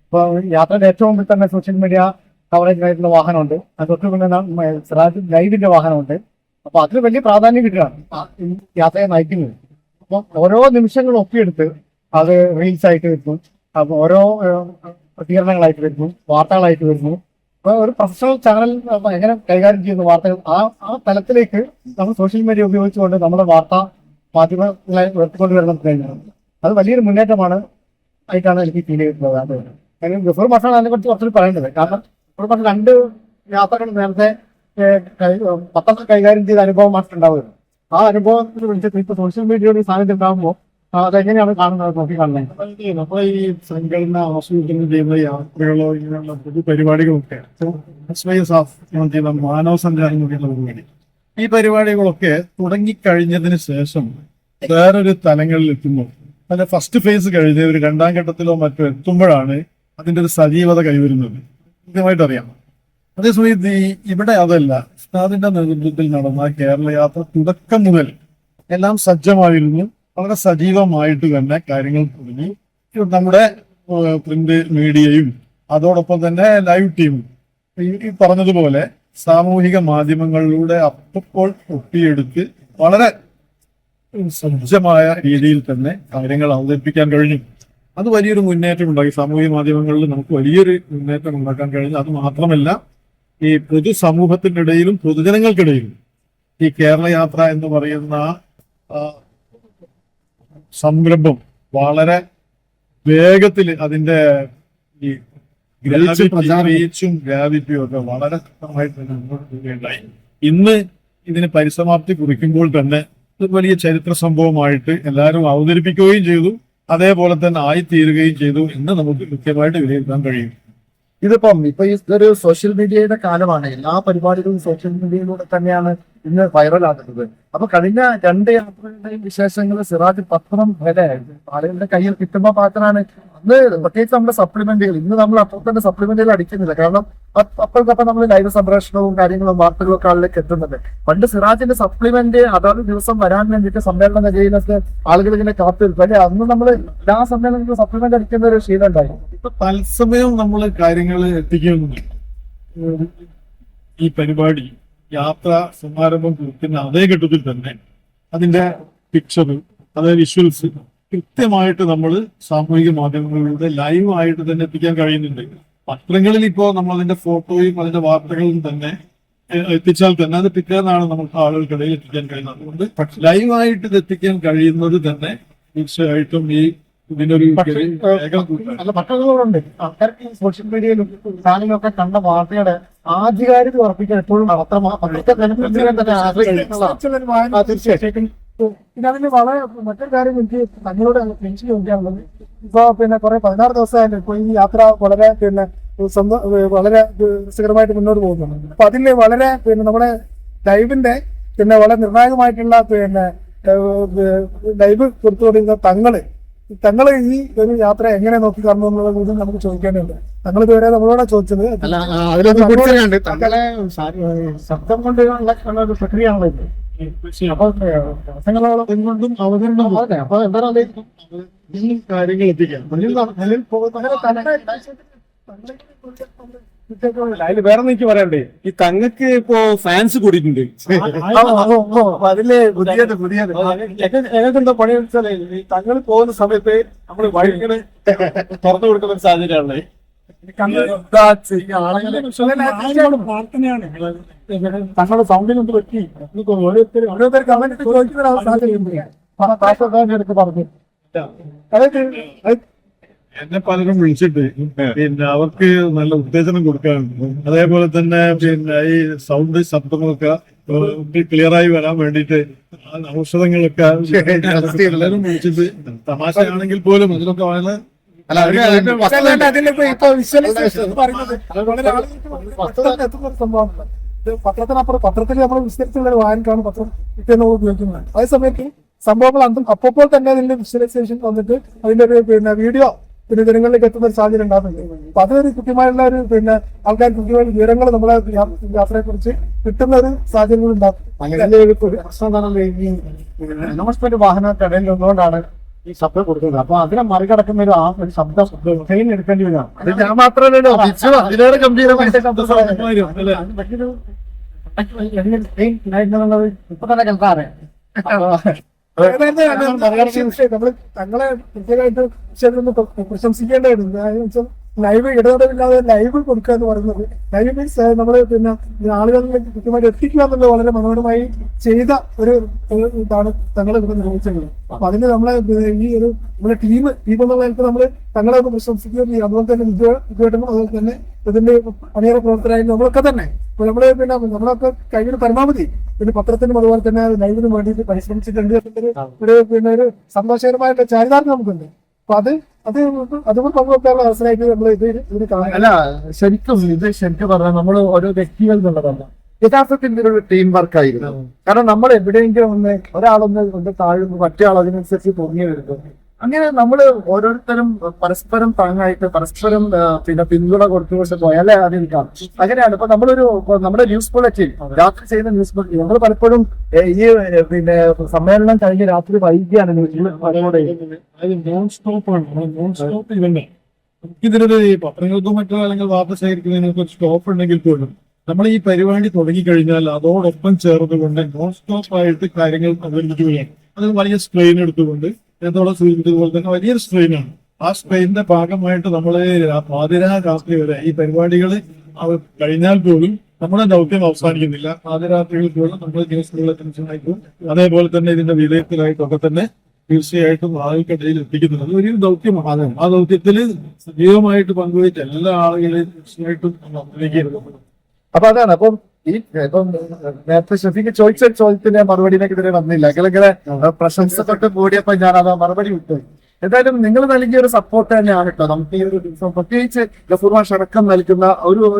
ഇപ്പൊ യാത്രയുടെ ഏറ്റവും മുമ്പിൽ തന്നെ സോഷ്യൽ മീഡിയ കവറേജ് ആയിട്ടുള്ള വാഹനമുണ്ട്. അത് തൊട്ട് പിന്നെ സിറാജ് ലൈവിന്റെ വാഹനമുണ്ട്. അപ്പൊ അതിന് വലിയ പ്രാധാന്യം കിട്ടുകയാണ് ഈ യാത്രയെ നയിക്കുന്നത്. അപ്പം ഓരോ നിമിഷങ്ങളും ഒപ്പിയെടുത്ത് അത് റീൽസ് ആയിട്ട് വരുന്നു, അപ്പൊ ഓരോ പ്രതികരണങ്ങളായിട്ട് വരുന്നു, വാർത്തകളായിട്ട് വരുന്നു. അപ്പൊ ഒരു പ്രൊഫഷണൽ ചാനൽ എങ്ങനെ കൈകാര്യം ചെയ്യുന്ന വാർത്തകൾ ആ തലത്തിലേക്ക് നമ്മൾ സോഷ്യൽ മീഡിയ ഉപയോഗിച്ചുകൊണ്ട് നമ്മുടെ വാർത്താ മാധ്യമങ്ങളെ ഉയർത്തിക്കൊണ്ടുവരണം കഴിഞ്ഞാൽ അത് വലിയൊരു മുന്നേറ്റമാണ് ആയിട്ടാണ് എനിക്ക് ഫീൽ ചെയ്തിട്ടുള്ളത്. അത് കാര്യം ഗഫൂർ മാഷാണ് അതിനെക്കുറിച്ച് കുറച്ചുകൂടി പറയേണ്ടത്. കാരണം ഗഫൂർ മാഷ് 2 യാത്രകൾ നേരത്തെ പത്രത്തിൽ കൈകാര്യം ചെയ്ത അനുഭവം മാറ്റുണ്ടാവുകയാണ്. ആ അനുഭവത്തിന് വിളിച്ചിട്ട് ഇപ്പൊ സോഷ്യൽ മീഡിയയുടെ സാന്നിധ്യം ഉണ്ടാകുമ്പോൾ അതെങ്ങനെയാണ് കാണുന്നത്, നോക്കി കാണുന്നത്? നമ്മളെ ഈ സംഘടന ആസൂത്രണം ചെയ്യുന്ന യാത്രകളോ ഇങ്ങനെയുള്ള പൊതുപരിപാടികളൊക്കെ ചെയ്യുന്ന മാനവ സഞ്ചാരം കൂടിയുള്ള പരിപാടി, ഈ പരിപാടികളൊക്കെ തുടങ്ങിക്കഴിഞ്ഞതിന് ശേഷം വേറൊരു തലങ്ങളിൽ എത്തുമ്പോൾ അതിന്റെ ഫസ്റ്റ് ഫേസ് കഴിഞ്ഞ് ഒരു 2ാം ഘട്ടത്തിലോ മറ്റോ എത്തുമ്പോഴാണ് അതിന്റെ ഒരു സജീവത കൈവരുന്നത്. കൃത്യമായിട്ട് അറിയാം. അതേസമയത്ത് ഇവിടെ അതല്ല. ഉസ്താദിന്റെ നേതൃത്വത്തിൽ നടന്ന കേരള യാത്ര തുടക്കം മുതൽ എല്ലാം സജ്ജമായിരുന്നു. വളരെ സജീവമായിട്ട് തന്നെ കാര്യങ്ങൾ തുടങ്ങി. നമ്മുടെ പ്രിന്റ് മീഡിയയും അതോടൊപ്പം തന്നെ ലൈവ് ടീമും ഈ പറഞ്ഞതുപോലെ സാമൂഹിക മാധ്യമങ്ങളിലൂടെ അപ്പോൾ ഒപ്പിയെടുത്ത് വളരെ സജ്ജമായ രീതിയിൽ തന്നെ കാര്യങ്ങൾ അവതരിപ്പിക്കാൻ കഴിഞ്ഞു. അത് വലിയൊരു മുന്നേറ്റം ഉണ്ടാക്കി. സാമൂഹിക മാധ്യമങ്ങളിൽ നമുക്ക് വലിയൊരു മുന്നേറ്റം ഉണ്ടാക്കാൻ കഴിഞ്ഞു. അത് മാത്രമല്ല, ഈ പൊതുസമൂഹത്തിന്റെ ഇടയിലും പൊതുജനങ്ങൾക്കിടയിലും ഈ കേരള യാത്ര എന്ന് പറയുന്ന സംരംഭം വളരെ വേഗത്തിൽ അതിന്റെ ഈ റീച്ചും ഗ്രാവിറ്റിയും ഒക്കെ വളരെ ശക്തമായിട്ട് തന്നെ മുന്നോട്ട് പോവുകയുണ്ടായി. ഇന്ന് ഇതിന് പരിസമാപ്തി കുറിക്കുമ്പോൾ തന്നെ ഇത് വലിയ ചരിത്ര സംഭവമായിട്ട് എല്ലാവരും അവതരിപ്പിക്കുകയും ചെയ്തു, അതേപോലെ തന്നെ ആയിത്തീരുകയും ചെയ്തു എന്ന് നമുക്ക് കൃത്യമായിട്ട് വിലയിരുത്താൻ കഴിയും. ഇപ്പൊ ഇതൊരു സോഷ്യൽ മീഡിയയുടെ കാലമാണ്. എല്ലാ പരിപാടികളും സോഷ്യൽ മീഡിയയിലൂടെ തന്നെയാണ് ഇന്ന് വൈറലാകുന്നത്. അപ്പൊ കഴിഞ്ഞ 2 യാത്രകളുടെയും വിശേഷങ്ങൾ സിറാജ് പത്രം വരെ ആളുകളുടെ കയ്യിൽ കിട്ടുമ്പോൾ മാത്രമാണ്. അന്ന് പ്രത്യേകിച്ച് നമ്മുടെ സപ്ലിമെന്റുകൾ, ഇന്ന് നമ്മൾ അപ്പോൾ തന്നെ സപ്ലിമെന്റുകൾ അടിക്കുന്നില്ല. കാരണം അപ്പോഴൊക്കെ നമ്മൾ ലൈവ് സംപ്രേഷണവും കാര്യങ്ങളും വാർത്തകളും ഒക്കെ ആളിലേക്ക് എത്തുന്നുണ്ട്. പണ്ട് സിറാജിന്റെ സപ്ലിമെന്റ് അതാത് ദിവസം വരാൻ വേണ്ടിയിട്ട് സമ്മേളന നിലയിലൊക്കെ ആളുകൾ ഇങ്ങനെ കാത്തിരിക്കും അല്ലെ. അന്ന് നമ്മൾ എല്ലാ സമ്മേളനത്തിലും സപ്ലിമെന്റ് അടിക്കുന്ന ഒരു ശീലം ഉണ്ടായി. ഇപ്പൊ തത്സമയം നമ്മൾ കാര്യങ്ങൾ എത്തിക്കുന്നുണ്ട്. ഈ പരിപാടി യാത്ര സമാരംഭം കുറിക്കുന്ന അതേ ഘട്ടത്തിൽ തന്നെ അതിന്റെ പിക്ചർ, അതായത് വിഷ്വൽസ് കൃത്യമായിട്ട് നമ്മൾ സാമൂഹിക മാധ്യമങ്ങളിലൂടെ ലൈവ് ആയിട്ട് തന്നെ എത്തിക്കാൻ കഴിയുന്നുണ്ട്. പത്രങ്ങളിൽ ഇപ്പോൾ നമ്മൾ അതിന്റെ ഫോട്ടോയും അതിന്റെ വാർത്തകളും തന്നെ എത്തിച്ചാൽ തന്നെ അത് പിറ്റേന്നാണ് നമുക്ക് ആളുകൾക്കിടയിൽ എത്തിക്കാൻ കഴിയുന്നത്. അതുകൊണ്ട് ലൈവായിട്ട് ഇത് എത്തിക്കാൻ കഴിയുന്നത് തന്നെ തീർച്ചയായിട്ടും ഈ ഇതിനൊരു നല്ല പത്രങ്ങളുണ്ട്. ആൾക്കാർക്ക് സോഷ്യൽ മീഡിയയിലും ചാനലിലൊക്കെ കണ്ട വാർത്തയുടെ ആധികാരികത ഉറപ്പിക്കാൻ എപ്പോഴും തീർച്ചയായിട്ടും. പിന്നെ അതിന് വളരെ മറ്റൊരു കാര്യം എനിക്ക് തങ്ങളോട് മെൻഷൻ ചോദിക്കാനുള്ളത്, ഇപ്പൊ പിന്നെ 16 ദിവസമായിട്ട് ഇപ്പൊ ഈ യാത്ര വളരെ വളരെ രസകരമായിട്ട് മുന്നോട്ട് പോകുന്നുണ്ട്. അപ്പൊ അതിൽ വളരെ നമ്മുടെ ലൈവിന്റെ വളരെ നിർണായകമായിട്ടുള്ള ലൈവ് കൊടുത്തുകൊണ്ടിരുന്ന തങ്ങള് ഈ ഒരു യാത്ര എങ്ങനെ നോക്കി കാണുന്നു എന്നുള്ള കൂടി നമുക്ക് ചോദിക്കേണ്ടതുണ്ട്. തങ്ങൾ ഇതുവരെ നമ്മളോടാ ചോദിച്ചത്. ശബ്ദം കൊണ്ട് ഒരു പ്രക്രിയയാണല്ലോ ഇത്. അപ്പൊ ദിവസങ്ങളോളം കൊണ്ടും അവതരണം അപ്പൊ എന്താണ് ഈ കാര്യങ്ങൾ എത്തിക്കാം. അതിൽ വേറെ എനിക്ക് പറയാണ്ടേ, ഈ തങ്ങൾക്ക് ഇപ്പോ ഫാൻസ് കൂടിയിട്ടുണ്ട്. അതില് പുതിയത് പണി വെച്ചാൽ ഈ തങ്ങൾ പോകുന്ന സമയത്ത് നമ്മൾ വഴികള് തുറന്നു കൊടുക്കുന്ന ഒരു സാഹചര്യമാണല്ലേ. പ്രാർത്ഥനയാണ് തങ്ങളുടെ സൗണ്ടിൽ കൊണ്ട് പറ്റി ഓരോരുത്തർ കമന്റ് ചോദിക്കുന്ന സാഹചര്യം പറഞ്ഞു. അതായത് എന്നെ പലരും വിളിച്ചിട്ട് പിന്നെ അവർക്ക് നല്ല ഉത്തേജനം കൊടുക്കാറുണ്ട്. അതേപോലെ തന്നെ പിന്നെ ഈ സൗണ്ട് ശബ്ദങ്ങളൊക്കെ ക്ലിയറായി വരാൻ വേണ്ടിയിട്ട് ഔഷധങ്ങളൊക്കെ എല്ലാവരും വിളിച്ചിട്ട് തമാശയാണെങ്കിൽ പോലും അതിലൊക്കെ വളരെ പത്രത്തിനപ്പുറം പത്രത്തിൽ നമ്മൾ വിസ്തരിച്ചുള്ള ഒരു വായനക്കാണ് പത്രം ഉപയോഗിക്കുന്നത്. അതേ സമയത്ത് സംഭവങ്ങൾ അപ്പോൾ തന്നെ അതിന്റെ വിഷ്വലൈസേഷൻ വന്നിട്ട് അതിന്റെ ഒരു വീഡിയോ ജനങ്ങളിലേക്ക് എത്തുന്ന ഒരു സാഹചര്യം ഉണ്ടാകുന്നുണ്ട്. അപ്പൊ അതൊരു കൃത്യമായുള്ള ഒരു ആൾക്കാർ കൃത്യമായ വിവരങ്ങൾ നമ്മളെ യാത്രയെ കുറിച്ച് കിട്ടുന്ന ഒരു സാഹചര്യങ്ങൾ ഉണ്ടാകും. അങ്ങനെ ഒരു പ്രശ്നം എന്താണെന്ന് ഈ അനൗൺസ്മെന്റ് വാഹനത്തിടയിൽ നിന്നുകൊണ്ടാണ് ഈ ശബ്ദം കൊടുക്കുന്നത്. അപ്പൊ അതിനെ മറികടക്കുന്ന ഒരു ശബ്ദം ട്രെയിൻ എടുക്കേണ്ടി വരികയാണ്. അത് ഞാൻ മാത്രമല്ലല്ലോ, അതിലേറെ ഗംഭീരമായിട്ട് ഇപ്പൊ തന്നെ കേൾക്കാറ്. നമ്മള് തങ്ങളെ പ്രത്യേകമായിട്ട് പ്രശംസിക്കേണ്ടതായിരുന്നു. ലൈവ് ഇടതടവില്ലാതെ ലൈവ് കൊടുക്കുക എന്ന് പറയുന്നത്, ലൈവ് മീൻസ് നമ്മള് ആളുകളിലേക്ക് കൃത്യമായിട്ട് എത്തിക്കുക എന്നുള്ളത് വളരെ മനോഹരമായി ചെയ്ത ഒരു ഇതാണ് തങ്ങൾ ഇവിടെ നിർവഹിച്ചത്. അപ്പൊ അതിന് നമ്മളെ ഈ ഒരു നമ്മുടെ ടീം എന്നുള്ള നിലക്ക് നമ്മള് തങ്ങളെ ഒന്ന് പ്രശംസിക്കുകയും ചെയ്യും. അതുപോലെ തന്നെ വിജയേട്ടനും അതുപോലെ തന്നെ ഇതിന്റെ അണിയറ പ്രവർത്തകരായി നമ്മളൊക്കെ തന്നെ നമ്മള് നമ്മളൊക്കെ കഴിഞ്ഞ പരമാവധി പത്രത്തിനും അതുപോലെ തന്നെ ലൈവിനും വേണ്ടിയിട്ട് പരിശ്രമിച്ചിട്ടുണ്ട്. ഒരു സന്തോഷകരമായിട്ട് ചാരിതാർത്ഥ്യം നമുക്കുണ്ട്. അപ്പൊ അതുകൊണ്ട് പങ്കുവെക്കാനുള്ള അവസരമായിട്ട് നമ്മൾ ഇതിന് കാണാം. അല്ല, ശരിക്കും പറഞ്ഞാൽ നമ്മൾ ഓരോ വ്യക്തികൾ എന്നുള്ളതല്ല, യഥാർത്ഥത്തിൽ ഒരു ടീം വർക്ക് ആയിരുന്നു. കാരണം നമ്മൾ എവിടെയെങ്കിലും ഒരാളൊന്ന് താഴുന്നു, മറ്റേ ആൾ അതിനനുസരിച്ച് പൊങ്ങി വരുന്നു. അങ്ങനെ നമ്മൾ ഓരോരുത്തരും പരസ്പരം താങ്ങായിട്ട് പരസ്പരം പിന്തുണ കൊടുത്തുകൊണ്ട് പോയാലേ അതിരിക്കാം. അങ്ങനെയാണ് ഇപ്പൊ നമ്മുടെ ന്യൂസ് ബുള്ളറ്റിൻ രാത്രി ചെയ്യുന്ന ന്യൂസ് ബുള്ളറ്റിൻ നമ്മൾ പലപ്പോഴും ഈ സമ്മേളനം കഴിഞ്ഞ് രാത്രി വൈകിയാണ് നോൺ സ്റ്റോപ്പ് ആണ്. Non stop event. ഇതിനൊരു പത്രങ്ങൾക്കോ മറ്റോ അല്ലെങ്കിൽ വാർത്ത ശേഖരിക്കുന്നതിനൊക്കെ ഒരു സ്റ്റോപ്പ് ഉണ്ടെങ്കിൽ പോലും നമ്മൾ ഈ പരിപാടി തുടങ്ങിക്കഴിഞ്ഞാൽ അതോടൊപ്പം ചേർന്നുകൊണ്ട് നോൺ സ്റ്റോപ്പ് ആയിട്ട് കാര്യങ്ങൾ അവതരിപ്പിക്കുകയാണ്. അത് വലിയ സ്ട്രെയിൻ എടുത്തുകൊണ്ട് എന്നോട് സൂചിപ്പിച്ചതുപോലെ തന്നെ വലിയൊരു സ്ട്രെയിനാണ്. ആ സ്ട്രെയിനിന്റെ ഭാഗമായിട്ട് നമ്മള് പാതിരാത്രി വരെ ഈ പരിപാടികൾ കഴിഞ്ഞാൽ പോലും നമ്മുടെ ദൗത്യം അവസാനിക്കുന്നില്ല. പാതിരാത്രികളിൽ പോലും നമ്മൾ ന്യൂസുകളെ ടെൻഷനായിട്ടും അതേപോലെ തന്നെ ഇതിന്റെ വിലയിരുത്തലായിട്ടൊക്കെ തന്നെ തീർച്ചയായിട്ടും ആൾക്കിടയിൽ എത്തിക്കുന്നുണ്ട്. അത് വലിയൊരു ദൗത്യമാണ്. ആ ദൗത്യത്തിൽ സജീവമായിട്ട് പങ്കുവച്ച എല്ലാ ആളുകളെയും തീർച്ചയായിട്ടും നമ്മൾ അഭിനയിക്കരുത്. അപ്പൊ അതാണ്. അപ്പം നേരത്തെ ഷഫീഖ് ചോദിച്ച ചോദ്യത്തിന്റെ മറുപടിയിലേക്ക് ഇതുവരെ വന്നില്ല. ഇങ്ങനെ പ്രശംസപ്പെട്ട് കൂടിയപ്പോ ഞാൻ അത് മറുപടി വിട്ടു. എന്തായാലും നിങ്ങൾ നൽകിയ ഒരു സപ്പോർട്ട് തന്നെയാണ് കേട്ടോ നമുക്ക് ഈ ഒരു ദിവസം, പ്രത്യേകിച്ച് ഗഫൂർ മാഷ് അടക്കം നൽകുന്ന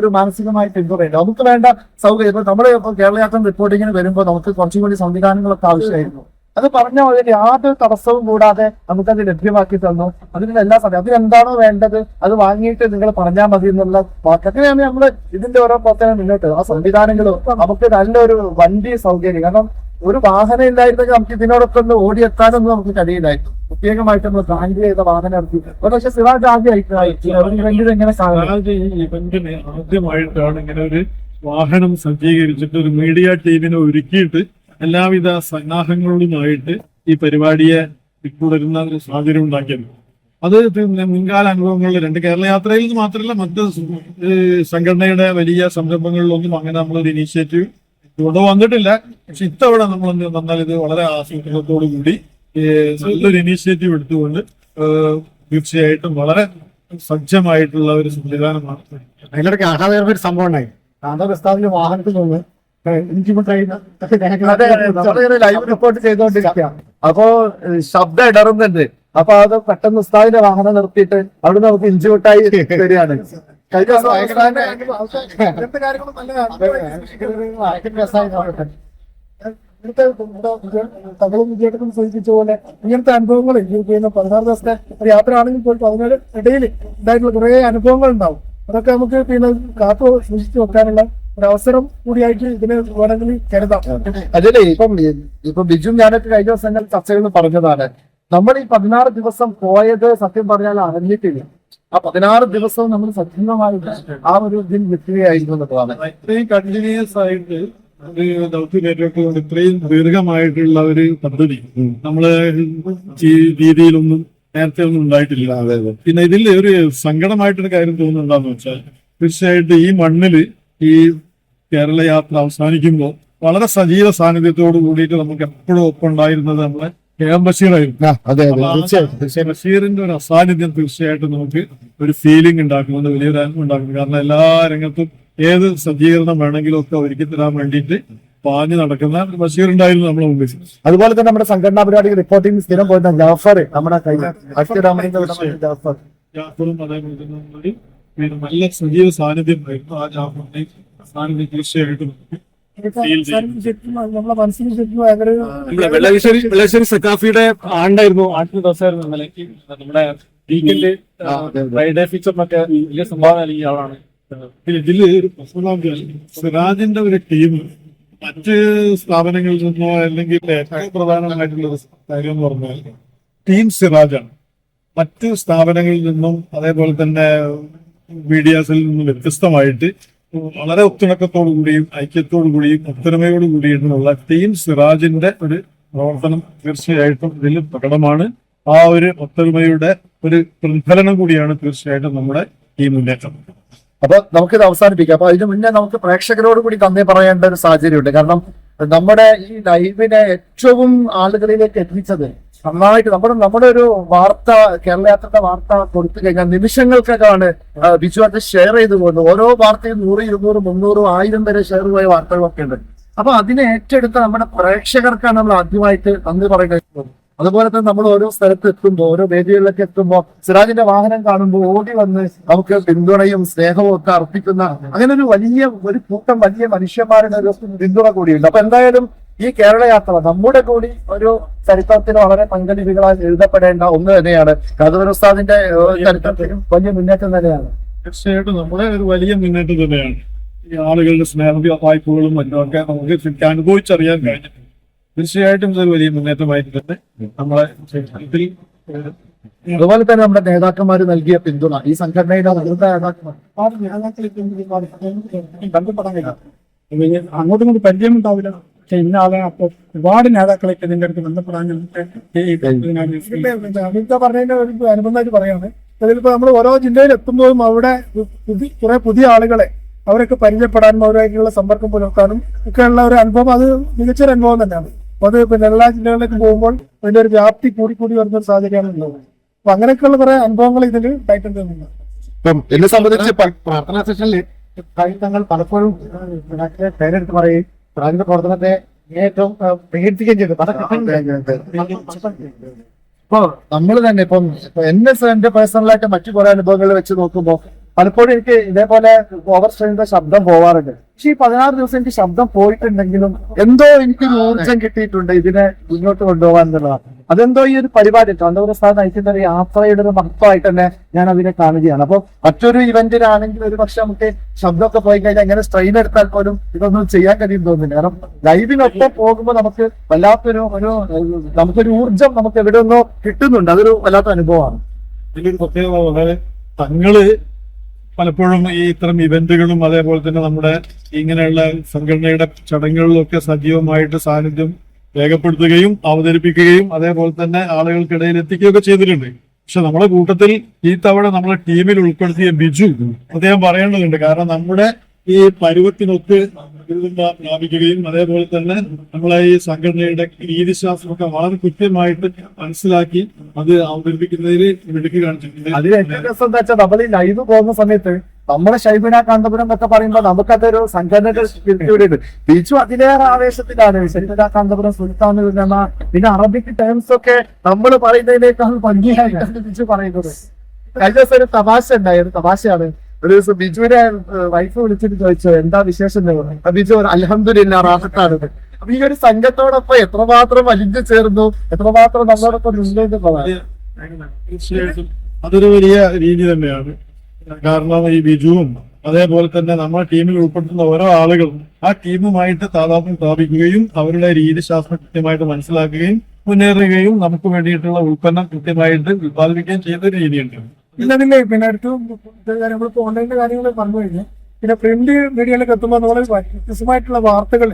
ഒരു മാനസികമായ പിന്തുണയുണ്ട്. നമുക്ക് വേണ്ട സൗകര്യം ഇപ്പൊ നമ്മുടെ കേരള യാത്ര റിപ്പോർട്ടിങ്ങിന് വരുമ്പോൾ നമുക്ക് കുറച്ചും കൂടി സംവിധാനങ്ങളൊക്കെ ആവശ്യമായിരുന്നു. അത് പറഞ്ഞ പോലെ യാതൊരു തടസ്സവും കൂടാതെ നമുക്കത് ലഭ്യമാക്കി തന്നു. അതിനുള്ള എല്ലാ സമയം അതിനെന്താണോ വേണ്ടത് അത് വാങ്ങിയിട്ട് നിങ്ങൾ പറഞ്ഞാൽ മതി എന്നുള്ള വാക്ക്. അങ്ങനെയാണ് നമ്മള് ഇതിന്റെ ഓരോ പ്രവർത്തനം മുന്നോട്ട്. ആ സംവിധാനങ്ങളും നമുക്ക് നല്ലൊരു വണ്ടി സൗകര്യം, കാരണം ഒരു വാഹനം ഇല്ലായിരുന്നെങ്കിൽ നമുക്ക് ഇതിനോടൊപ്പം ഒന്ന് ഓടിയെത്താനൊന്നും നമുക്ക് കഴിയില്ലായിരുന്നു. പ്രത്യേകമായിട്ട് നമ്മൾ ബ്രാൻഡ് ചെയ്ത വാഹനം ഇറക്കി. പക്ഷെ സിറാജ് ആദ്യമായിട്ട് എങ്ങനെ ഇവന്റിന് ആദ്യമായിട്ടാണ് ഇങ്ങനെ ഒരു വാഹനം സജ്ജീകരിച്ചിട്ട് ഒരു മീഡിയ ടീമിനെ ഒരുക്കിയിട്ട് എല്ലാവിധ സന്നാഹങ്ങളുമായിട്ട് ഈ പരിപാടിയെ പിന്തുടരുന്ന ഒരു സാഹചര്യം ഉണ്ടാക്കിയത്. അത് മുൻകാല അനുഭവങ്ങളിൽ രണ്ട് കേരള യാത്രയിൽ നിന്ന് മാത്രമല്ല മറ്റ് സംഘടനയുടെ വലിയ സംരംഭങ്ങളിലൊന്നും അങ്ങനെ നമ്മളൊരു ഇനീഷ്യേറ്റീവ് ഇവിടെ വന്നിട്ടില്ല. പക്ഷെ ഇത്തവണ നമ്മൾ വന്നാൽ ഇത് വളരെ ആസൂത്രണത്തോടു കൂടി നല്ലൊരു ഇനീഷ്യേറ്റീവ് എടുത്തുകൊണ്ട് തീർച്ചയായിട്ടും വളരെ സജ്ജമായിട്ടുള്ള ഒരു സംവിധാനമാണ്. അതിലൊക്കെ ആഹ്ലാദകരമായ ഒരു സംഭവം ഉണ്ടായി. കാന്തപ്രസ്ഥാനത്തിന്റെ വാഹനത്തിൽ നിന്ന് ലൈവ് റിപ്പോർട്ട് ചെയ്തുകൊണ്ടിരിക്കുക. അപ്പോ ശബ്ദം ഇടറുന്നുണ്ട്. അപ്പൊ അത് പെട്ടെന്ന് ഉസ്താദിന്റെ വാഹനം നിർത്തിയിട്ട് അവിടെ നമുക്ക് ഇഞ്ചുമിട്ടായി വരികയാണ്. കഴിഞ്ഞ തങ്ങളും വിജയത്തും സൂചിപ്പിച്ച പോലെ ഇങ്ങനത്തെ അനുഭവങ്ങൾ 16 ദിവസത്തെ യാത്ര ആണെങ്കിൽ പോലും 17 ഇടയിൽ ഉണ്ടായിട്ടുള്ള കുറെ അനുഭവങ്ങൾ ഉണ്ടാവും. അതൊക്കെ നമുക്ക് കാത്തു സൂക്ഷിച്ചു വെക്കാനുള്ള ഒരു അവസരം കൂടിയായിട്ട് ഇതിന് വേണമെങ്കിൽ കരുതാം. അതിലെ ഇപ്പൊ ബിജും ഞാനൊക്കെ കഴിഞ്ഞ ദിവസങ്ങൾ ചർച്ചകൾ പറഞ്ഞതാണ്. നമ്മൾ ഈ 16 ദിവസം പോയത് സത്യം പറഞ്ഞാൽ അറിഞ്ഞിട്ടില്ല. ആ 16 ദിവസവും നമ്മൾ സജീവമായിട്ട് ആ ഒരു ഇതിൽ നിൽക്കുകയായിരുന്നു എന്നതാണ്. ഇത്രയും കണ്ടിന്യൂസ് ആയിട്ട് ഒരു ദൗത്യം ഏറ്റെടുത്തുകൊണ്ട് ഇത്രയും ദീർഘമായിട്ടുള്ള ഒരു പദ്ധതി നമ്മള് ഈ രീതിയിലൊന്നും നേരത്തെ ഒന്നും ഉണ്ടായിട്ടില്ല. പിന്നെ ഇതിൽ ഒരു സങ്കടമായിട്ടൊരു കാര്യം തോന്നുന്നുണ്ടാന്ന് വെച്ചാൽ തീർച്ചയായിട്ടും ഈ മണ്ണില് ഈ കേരള യാത്ര അവസാനിക്കുമ്പോൾ വളരെ സജീവ സാന്നിധ്യത്തോട് കൂടിയിട്ട് നമുക്ക് എപ്പോഴും ഒപ്പം ഉണ്ടായിരുന്നത് നമ്മളെ KM ബഷീറായിരുന്നു. ബഷീറിന്റെ ഒരു അസാന്നിധ്യം തീർച്ചയായിട്ടും നമുക്ക് ഒരു ഫീലിംഗ് ഉണ്ടാക്കുന്നുണ്ട്, വലിയൊരു അനുഭവം ഉണ്ടാക്കുന്നു. കാരണം എല്ലാ രംഗത്തും ഏത് സജ്ജീകരണം വേണമെങ്കിലും ഒക്കെ ഒരുക്കി തരാൻ വേണ്ടിയിട്ട് പാഞ്ഞു നടക്കുന്ന ബഷീർ ഉണ്ടായിരുന്നു നമ്മുടെ മുമ്പിൽ. അതുപോലെ തന്നെ നമ്മുടെ സംഘടനാ പരിപാടി റിപ്പോർട്ടിംഗ് സ്ഥിരം പോയിരുന്ന ജാഫർ, നമ്മുടെ ജാഫറും അതേപോലെ തന്നെ നല്ല സജീവ സാന്നിധ്യമായിരുന്നു. ആ ജാഫറിന്റെ സാന്നിധ്യം തീർച്ചയായിട്ടും ശരിക്കും നമ്മളെ മനസ്സിന് ശരിക്കും ഭയങ്കര നമ്മുടെ വെള്ളശ്ശേരി സക്കാഫിയുടെ ആണ്ടായിരുന്നു, ആദ്യത്തെ ദിവസമായിരുന്നു ഇന്നലെ. നമ്മുടെ വീക്കെൻഡ് ഫ്രൈഡേ ഫീച്ചറിനൊക്കെ വലിയ സംഭാവന നൽകിയ ആളാണ്. ഇതില് സിറാജിന്റെ ഒരു ടീം മറ്റ് സ്ഥാപനങ്ങളിൽ നിന്നോ അല്ലെങ്കിൽ ഏറ്റവും പ്രധാനമായിട്ടുള്ള ഒരു കാര്യം എന്ന് പറഞ്ഞാൽ ടീം സിറാജാണ്. മറ്റ് സ്ഥാപനങ്ങളിൽ നിന്നും അതേപോലെ തന്നെ മീഡിയാസിൽ നിന്നും വ്യത്യസ്തമായിട്ട് വളരെ ഒത്തിണക്കത്തോടു കൂടിയും ഐക്യത്തോടു കൂടിയും ഒത്തൊരുമയോടു കൂടിയിട്ടുള്ള ടീം സിറാജിന്റെ ഒരു പ്രവർത്തനം തീർച്ചയായിട്ടും ഇതിൽ പ്രകടമാണ്. ആ ഒരു ഒത്തൊരുമയുടെ ഒരു പ്രതിഫലനം കൂടിയാണ് തീർച്ചയായിട്ടും നമ്മുടെ ഈ മുന്നേറ്റം. അപ്പൊ നമുക്കിത് അവസാനിപ്പിക്കാം. അപ്പൊ അതിന് മുന്നേ നമുക്ക് പ്രേക്ഷകരോട് കൂടി നന്ദി പറയേണ്ട ഒരു സാഹചര്യമുണ്ട്. കാരണം നമ്മുടെ ഈ ലൈവിനെ ഏറ്റവും ആളുകളിലേക്ക് എത്തിച്ചത് നന്നായിട്ട് നമ്മുടെ ഒരു വാർത്ത, കേരള യാത്രയുടെ വാർത്ത കൊടുത്തു കഴിഞ്ഞാൽ നിമിഷങ്ങൾക്കൊക്കെയാണ് ബിജു അത് ഷെയർ ചെയ്തു പോകുന്നത്. ഓരോ വാർത്തയും 100, 200, 300, 1000 വരെ ഷെയർ പോയ വാർത്തകളൊക്കെ ഉണ്ട്. അപ്പൊ അതിനെ ഏറ്റെടുത്ത നമ്മുടെ പ്രേക്ഷകർക്കാണ് നമ്മൾ ആദ്യമായിട്ട് നന്ദി പറയേണ്ടത്. അതുപോലെ തന്നെ നമ്മൾ ഓരോ സ്ഥലത്ത് എത്തുമ്പോൾ, ഓരോ വേദികളിലൊക്കെ എത്തുമ്പോൾ സിറാജിന്റെ വാഹനം കാണുമ്പോൾ ഓടി വന്ന് നമുക്ക് പിന്തുണയും സ്നേഹവും ഒക്കെ അർപ്പിക്കുന്ന അങ്ങനെ ഒരു കൂട്ടം വലിയ മനുഷ്യന്മാരുടെ ഒരു പിന്തുണ കൂടിയുണ്ട്. അപ്പൊ എന്തായാലും ഈ കേരള യാത്ര നമ്മുടെ കൂടി ഒരു ചരിത്രത്തിൽ വളരെ പങ്കലിപികളായി എഴുതപ്പെടേണ്ട ഒന്ന് തന്നെയാണ്. ഖാദർ ഉസ്താദിന്റെ ചരിത്രത്തിലും വലിയ മുന്നേറ്റം തന്നെയാണ്. തീർച്ചയായിട്ടും നമ്മുടെ ഒരു വലിയ മുന്നേറ്റം തന്നെയാണ്. ഈ ആളുകളുടെ സ്നേഹ വായ്പകളും മറ്റുമൊക്കെ നമുക്ക് ശരിക്കും അനുഭവിച്ചറിയാൻ കഴിഞ്ഞിട്ടുണ്ട്. തീർച്ചയായിട്ടും ഇതൊരു വലിയ മുന്നേറ്റമായിട്ട് തന്നെ നമ്മളെ ഇതിൽ അതുപോലെ തന്നെ നമ്മുടെ നേതാക്കന്മാർ നൽകിയ പിന്തുണ, ഈ സംഘടനയുടെ നേതാക്കന്മാർ അങ്ങോട്ടും ഇങ്ങോട്ടും പരിചയം ഉണ്ടാവില്ല. പക്ഷെ ഇന്ന ആളെ അപ്പൊ ഒരുപാട് നേതാക്കളൊക്കെ ഇതിന്റെ അടുത്ത് ബന്ധപ്പെടാൻ അമിത പറഞ്ഞതിന്റെ ഒരു അനുബന്ധമായിട്ട് പറയാണ്. അതിലിപ്പോ നമ്മൾ ഓരോ ജില്ലയിൽ എത്തുമ്പോഴും അവിടെ കുറെ പുതിയ ആളുകളെ അവരൊക്കെ പരിചയപ്പെടാനും അവരുമായിട്ടുള്ള സമ്പർക്കം പുലർത്താനും ഒക്കെയുള്ള ഒരു അനുഭവം, അത് മികച്ചൊരു അനുഭവം തന്നെയാണ്. അപ്പൊ അത് പിന്നെ എല്ലാ ജില്ലകളിലേക്ക് പോകുമ്പോൾ അതിന്റെ ഒരു വ്യാപ്തി കൂടി വരുന്ന ഒരു സാഹചര്യമാണ് ഉള്ളത്. അപ്പൊ അങ്ങനെയൊക്കെയുള്ള കുറെ അനുഭവങ്ങൾ ഇതിൽ ഉണ്ടായിട്ടുണ്ട്. ഇപ്പം എന്നെ സംബന്ധിച്ച് പ്രാർത്ഥനാ സെഷനിൽ തങ്ങൾ പലപ്പോഴും പേരെടുത്ത് പറയും സിറാജിന്റെ പ്രവർത്തനത്തെ ഏറ്റവും പ്രകീർത്തിക്കുകയും ചെയ്തു. ഇപ്പൊ നമ്മൾ തന്നെ എന്റെ പേഴ്സണലായിട്ട് മറ്റു കുറെ അനുഭവങ്ങൾ വെച്ച് നോക്കുമ്പോൾ പലപ്പോഴും എനിക്ക് ഇതേപോലെ ഓവർ സ്ട്രെയിനിന്റെ ശബ്ദം പോവാറുണ്ട്. പക്ഷെ ഈ 16 ദിവസം എനിക്ക് ശബ്ദം പോയിട്ടുണ്ടെങ്കിലും എന്തോ എനിക്കൊരു ഊർജം കിട്ടിയിട്ടുണ്ട് ഇതിനെ മുന്നോട്ട് കൊണ്ടുപോകാൻ എന്നുള്ളതാണ്. അതെന്തോ ഈ ഒരു പരിപാടി ഖാദർ ഉസ്താദ് നയിക്കുന്ന ഒരു യാത്രയുടെ ഒരു മഹത്വമായിട്ട് തന്നെ ഞാൻ അതിനെ കാണുകയാണ്. അപ്പൊ മറ്റൊരു ഇവന്റിനാണെങ്കിൽ ഒരു പക്ഷെ നമുക്ക് ശബ്ദമൊക്കെ പോയി കഴിഞ്ഞാൽ എങ്ങനെ സ്ട്രെയിൻ എടുത്താൽ പോലും ഇതൊന്നും ചെയ്യാൻ കഴിയും തോന്നുന്നില്ല. കാരണം ലൈവിനൊപ്പം പോകുമ്പോൾ നമുക്ക് നമുക്കൊരു ഊർജം നമുക്ക് എവിടെ നിന്നോ കിട്ടുന്നുണ്ട്. അതൊരു വല്ലാത്ത അനുഭവമാണ്. ഇതിലൊരു പ്രത്യേകത വളരെ തങ്ങള് പലപ്പോഴും ഈ ഇത്തരം ഇവന്റുകളും അതേപോലെ തന്നെ നമ്മുടെ ഇങ്ങനെയുള്ള സംഘടനയുടെ ചടങ്ങുകളിലൊക്കെ സജീവമായിട്ട് സാന്നിധ്യം രേഖപ്പെടുത്തുകയും അവതരിപ്പിക്കുകയും അതേപോലെ തന്നെ ആളുകൾക്കിടയിൽ എത്തിക്കുകയൊക്കെ ചെയ്തിട്ടുണ്ട്. പക്ഷെ നമ്മുടെ കൂട്ടത്തിൽ ഈ തവണ നമ്മളെ ടീമിൽ ഉൾപ്പെടുത്തിയ ബിജു അദ്ദേഹം പറയേണ്ടതുണ്ട്. കാരണം നമ്മുടെ ഈ പരുവത്തിനൊത്ത് പ്രാപിക്കുകയും അതേപോലെ തന്നെ നമ്മളെ ഈ സംഘടനയുടെ രീതിശാസ്ത്രമൊക്കെ വളരെ കൃത്യമായിട്ട് മനസ്സിലാക്കി അത് അവതരിപ്പിക്കുന്നതിൽ മിടുക്ക് കാണിച്ചിട്ടുണ്ട്. അതിൽ ഏറ്റവും രസം എന്താ വെച്ചാൽ നമ്മൾ ഈ ലൈവ് പോകുന്ന സമയത്ത് നമ്മുടെ ഷൈബിന കാന്തപുരം എന്നൊക്കെ പറയുമ്പോൾ നമുക്കതൊരു സംഘടനയുടെ ബിജു അതിലേറെ ആവേശത്തിലാണ്. ഷൈബിന കാന്തപുരം സുൽത്താൻ പിന്നെ അറബിക് ടൈംസ് ഒക്കെ നമ്മൾ പറയുന്നതിനേക്കാൾ ഭംഗിയായിട്ടാണ് ബിജു പറയുന്നത്. കഴിഞ്ഞ ദിവസം ഒരു തമാശ ഉണ്ടായത്, തമാശയാണ്. ഒരു ദിവസം ബിജുവിനെ വൈഫ് വിളിച്ചിട്ട് ചോദിച്ചു എന്താ വിശേഷം എന്ന് പറഞ്ഞു. ബിജു അൽഹംദുലില്ലാ റാഹത്താണ്. അപ്പൊ ഈ ഒരു സംഘത്തോടൊപ്പം എത്രമാത്രം വലിഞ്ഞു ചേർന്നു, എത്രമാത്രം നമ്മളോടൊപ്പം നിന്നു പറയാം. തീർച്ചയായിട്ടും അതൊരു വലിയ രീതി തന്നെയാണ്. കാരണം ഈ ബിജുവും അതേപോലെ തന്നെ നമ്മുടെ ടീമിൽ ഉൾപ്പെടുത്തുന്ന ഓരോ ആളുകളും ആ ടീമുമായിട്ട് താതാത്മ്യം സ്ഥാപിക്കുകയും അവരുടെ രീതിശാസ്ത്രം കൃത്യമായിട്ട് മനസ്സിലാക്കുകയും മുന്നേറുകയും നമുക്ക് വേണ്ടിയിട്ടുള്ള ഉൽപ്പന്നം കൃത്യമായിട്ട് ഉത്പാദിപ്പിക്കുകയും ചെയ്യുന്ന ഒരു രീതിയുണ്ട്. പിന്നെ അടുത്ത് നമ്മളിപ്പോ ഓൺലൈനിന്റെ കാര്യങ്ങൾ പറഞ്ഞു കഴിഞ്ഞാൽ പിന്നെ പ്രിന്റ് മീഡിയയിലേക്ക് എത്തുമ്പോൾ നമ്മൾ വ്യത്യസ്തമായിട്ടുള്ള വാർത്തകൾ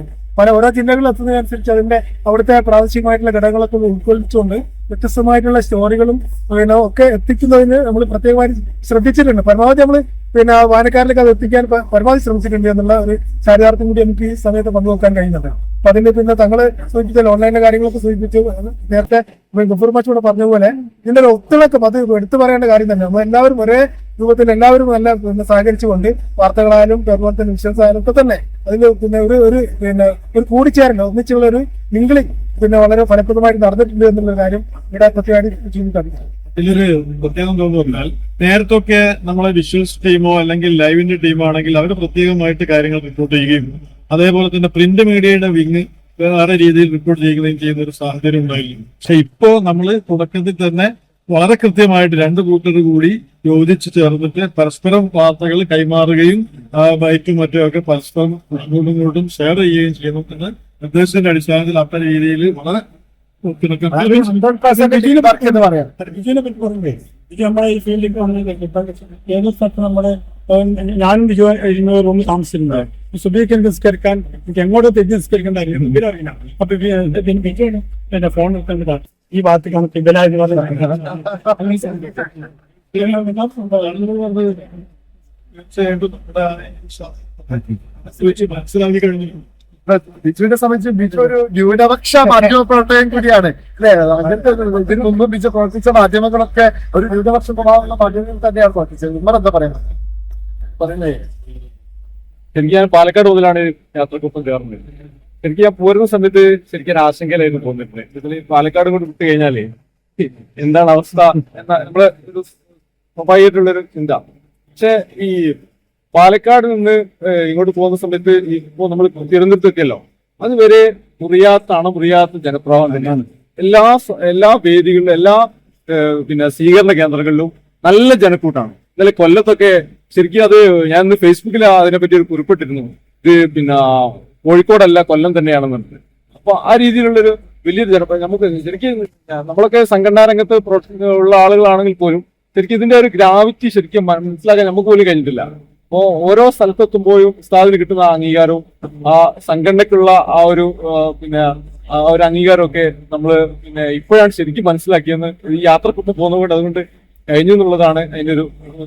ഓരോ ജില്ലകളിൽ എത്തുന്നതിനനുസരിച്ച് അതിന്റെ അവിടുത്തെ പ്രാദേശികമായിട്ടുള്ള ഘടകങ്ങളൊക്കെ ഉൾക്കൊള്ളിച്ചുകൊണ്ട് വ്യത്യസ്തമായിട്ടുള്ള സ്റ്റോറികളും പിന്നെ ഒക്കെ എത്തിക്കുന്നതിന് നമ്മൾ പ്രത്യേകമായി ശ്രദ്ധിച്ചിട്ടുണ്ട്. പരമാവധി നമ്മൾ പിന്നെ വായനക്കാരിലേക്ക് അത് എത്തിക്കാൻ പരമാവധി ശ്രമിച്ചിട്ടുണ്ട് എന്നുള്ള ഒരു ചാരിതാർത്ഥ്യം കൂടി നമുക്ക് ഈ സമയത്ത് പങ്കുവെക്കാൻ കഴിയുന്നുണ്ട്. അപ്പൊ അതിന്റെ പിന്നെ തങ്ങള് സൂചിപ്പിച്ച ഓൺലൈനിലെ കാര്യങ്ങളൊക്കെ സൂചിപ്പിച്ചു. നേരത്തെ ഗഫൂർ മാച്ച് കൂടെ പറഞ്ഞ പോലെ ഇതിന്റെ ഒരു ഒത്തിളക്കം അത് എടുത്തു പറയേണ്ട കാര്യം തന്നെ. നമ്മൾ എല്ലാവരും ഒരേ രൂപത്തിൽ എല്ലാവരും നല്ല സഹകരിച്ചുകൊണ്ട് വാർത്തകളായാലും അതുപോലെ തന്നെ വിശ്വാസം ആയാലും ഒക്കെ തന്നെ അതിൽ പിന്നെ ഒരു കൂടിച്ചേരൽ ഒന്നിച്ചുള്ള ഒരു മിംഗ്ലിംഗ് പിന്നെ വളരെ ഫലപ്രദമായിട്ട് നടന്നിട്ടുണ്ട് എന്നുള്ള കാര്യം ഇവിടെ പ്രത്യേകമായിട്ട് ചൂണ്ടിക്കാണിക്കും. ഇതിലൊരു പ്രത്യേകം തോന്നുന്നാൽ നേരത്തൊക്കെ നമ്മളെ വിഷ്വൽസ് ടീമോ അല്ലെങ്കിൽ ലൈവിന്റെ ടീമോ ആണെങ്കിൽ അവർ പ്രത്യേകമായിട്ട് കാര്യങ്ങൾ റിപ്പോർട്ട് ചെയ്യുകയും അതേപോലെ തന്നെ പ്രിന്റ് മീഡിയയുടെ വിങ് വേറെ രീതിയിൽ റിപ്പോർട്ട് ചെയ്യുന്ന ഒരു സാഹചര്യം ഉണ്ടായിരുന്നു. പക്ഷെ ഇപ്പോ നമ്മൾ തുടക്കത്തിൽ തന്നെ വളരെ കൃത്യമായിട്ട് രണ്ട് കൂട്ടർ കൂടി യോജിച്ച് ചേർന്നിട്ട് പരസ്പരം വാർത്തകൾ കൈമാറുകയും ബൈക്കും മറ്റുമൊക്കെ പരസ്പരം അങ്ങോട്ടും ഇങ്ങോട്ടും ഷെയർ ചെയ്യുകയും ചെയ്യുന്നു എന്ന നിർദ്ദേശത്തിന്റെ അടിസ്ഥാനത്തിൽ അത്തരം രീതിയിൽ വളരെ എന്ന് പറയാം. ബിജുവിനെ പറ്റി പറയുമ്പേ ബിജു നമ്മുടെ ഈ ഫീൽഡിൽ വന്നത് ഇപ്പം ഏത് സ്ഥലത്ത് നമ്മുടെ ഞാനും ബിജു റൂമിൽ താമസിച്ചിട്ടുണ്ട്. സുബീക്ക് നിസ്കരിക്കാൻ എനിക്ക് എങ്ങോട്ട് തിരിഞ്ഞ് നിസ്കരിക്കേണ്ടായിരുന്നു ഇവരറിയില്ല. അപ്പൊ ബിജു എന്റെ ഫോൺ എടുക്കേണ്ടതാണ് ഈ ഭാഗത്തേക്കാണ് തിബലായെന്ന് മനസ്സിലാക്കി കഴിഞ്ഞു. ബിജുവിനെ സംബന്ധിച്ച് ബിജു ഒരു ന്യൂനപക്ഷ മാധ്യമ പ്രവർത്തകൻ കൂടിയാണ് അല്ലെ. അങ്ങനത്തെ ഇതിനു മുമ്പ് ബിജു പ്രവർത്തിച്ച മാധ്യമങ്ങളൊക്കെ ഒരു ന്യൂനപക്ഷ സ്വഭാവമുള്ള മാധ്യമങ്ങൾ തന്നെയാണ് പ്രവർത്തിച്ചത്. ഉമ്മർ എന്താ പറയുന്നത്? എനിക്ക് ഞാൻ പാലക്കാട് മുതലാണ് യാത്രക്കൊപ്പം ചേർന്നത്. എനിക്ക് ഞാൻ പോരുന്ന സമയത്ത് ശരിക്കും ഒരു ആശങ്കയിലായിരുന്നു തോന്നിയിരുന്നത്. ഇതിൽ പാലക്കാട് കൊണ്ട് വിട്ട് കഴിഞ്ഞാല് എന്താണ് അവസ്ഥ എന്ന നമ്മളെ ഒരു സ്വാഭാവികമായിട്ടുള്ളൊരു ചിന്ത. പക്ഷെ ഈ പാലക്കാട് നിന്ന് ഇങ്ങോട്ട് പോകുന്ന സമയത്ത് ഇപ്പോ നമ്മൾ തിരുവനന്തപുരത്തെത്തിയല്ലോ, അതുവരെ മുറിയാത്ത ജനപ്രവാഹം തന്നെയാണ്. എല്ലാ വേദികളിലും എല്ലാ സ്വീകരണ കേന്ദ്രങ്ങളിലും നല്ല ജനക്കൂട്ടാണ്. ഇന്നലെ കൊല്ലത്തൊക്കെ ശരിക്കും അത് ഞാൻ ഇന്ന് ഫേസ്ബുക്കിൽ അതിനെപ്പറ്റി ഒരു കുറിപ്പിട്ടിരുന്നു. ഇത് കോഴിക്കോടല്ല കൊല്ലം തന്നെയാണെന്ന് പറഞ്ഞത്. അപ്പൊ ആ രീതിയിലുള്ളൊരു വലിയൊരു നമുക്ക് ശരിക്കും നമ്മളൊക്കെ സംഘടനാ രംഗത്ത് ഉള്ള ആളുകളാണെങ്കിൽ പോലും ശരിക്കും ഇതിന്റെ ഒരു ഗ്രാവിറ്റി ശരിക്കും മനസ്സിലാക്കാൻ നമുക്ക് പോലും കഴിഞ്ഞിട്ടില്ല. അപ്പോ ഓരോ സ്ഥലത്തെത്തുമ്പോഴും ഉസ്താദിന് കിട്ടുന്ന അംഗീകാരവും ആ സംഘടനയ്ക്കുള്ള ആ ഒരു അംഗീകാരവും ഒക്കെ നമ്മള് ഇപ്പോഴാണ് ശരിക്കും മനസ്സിലാക്കിയെന്ന് ഈ യാത്രക്കൊപ്പം പോകുന്നതുകൊണ്ട് അതുകൊണ്ട് കഴിഞ്ഞു എന്നുള്ളതാണ് അതിന്റെ ഒരു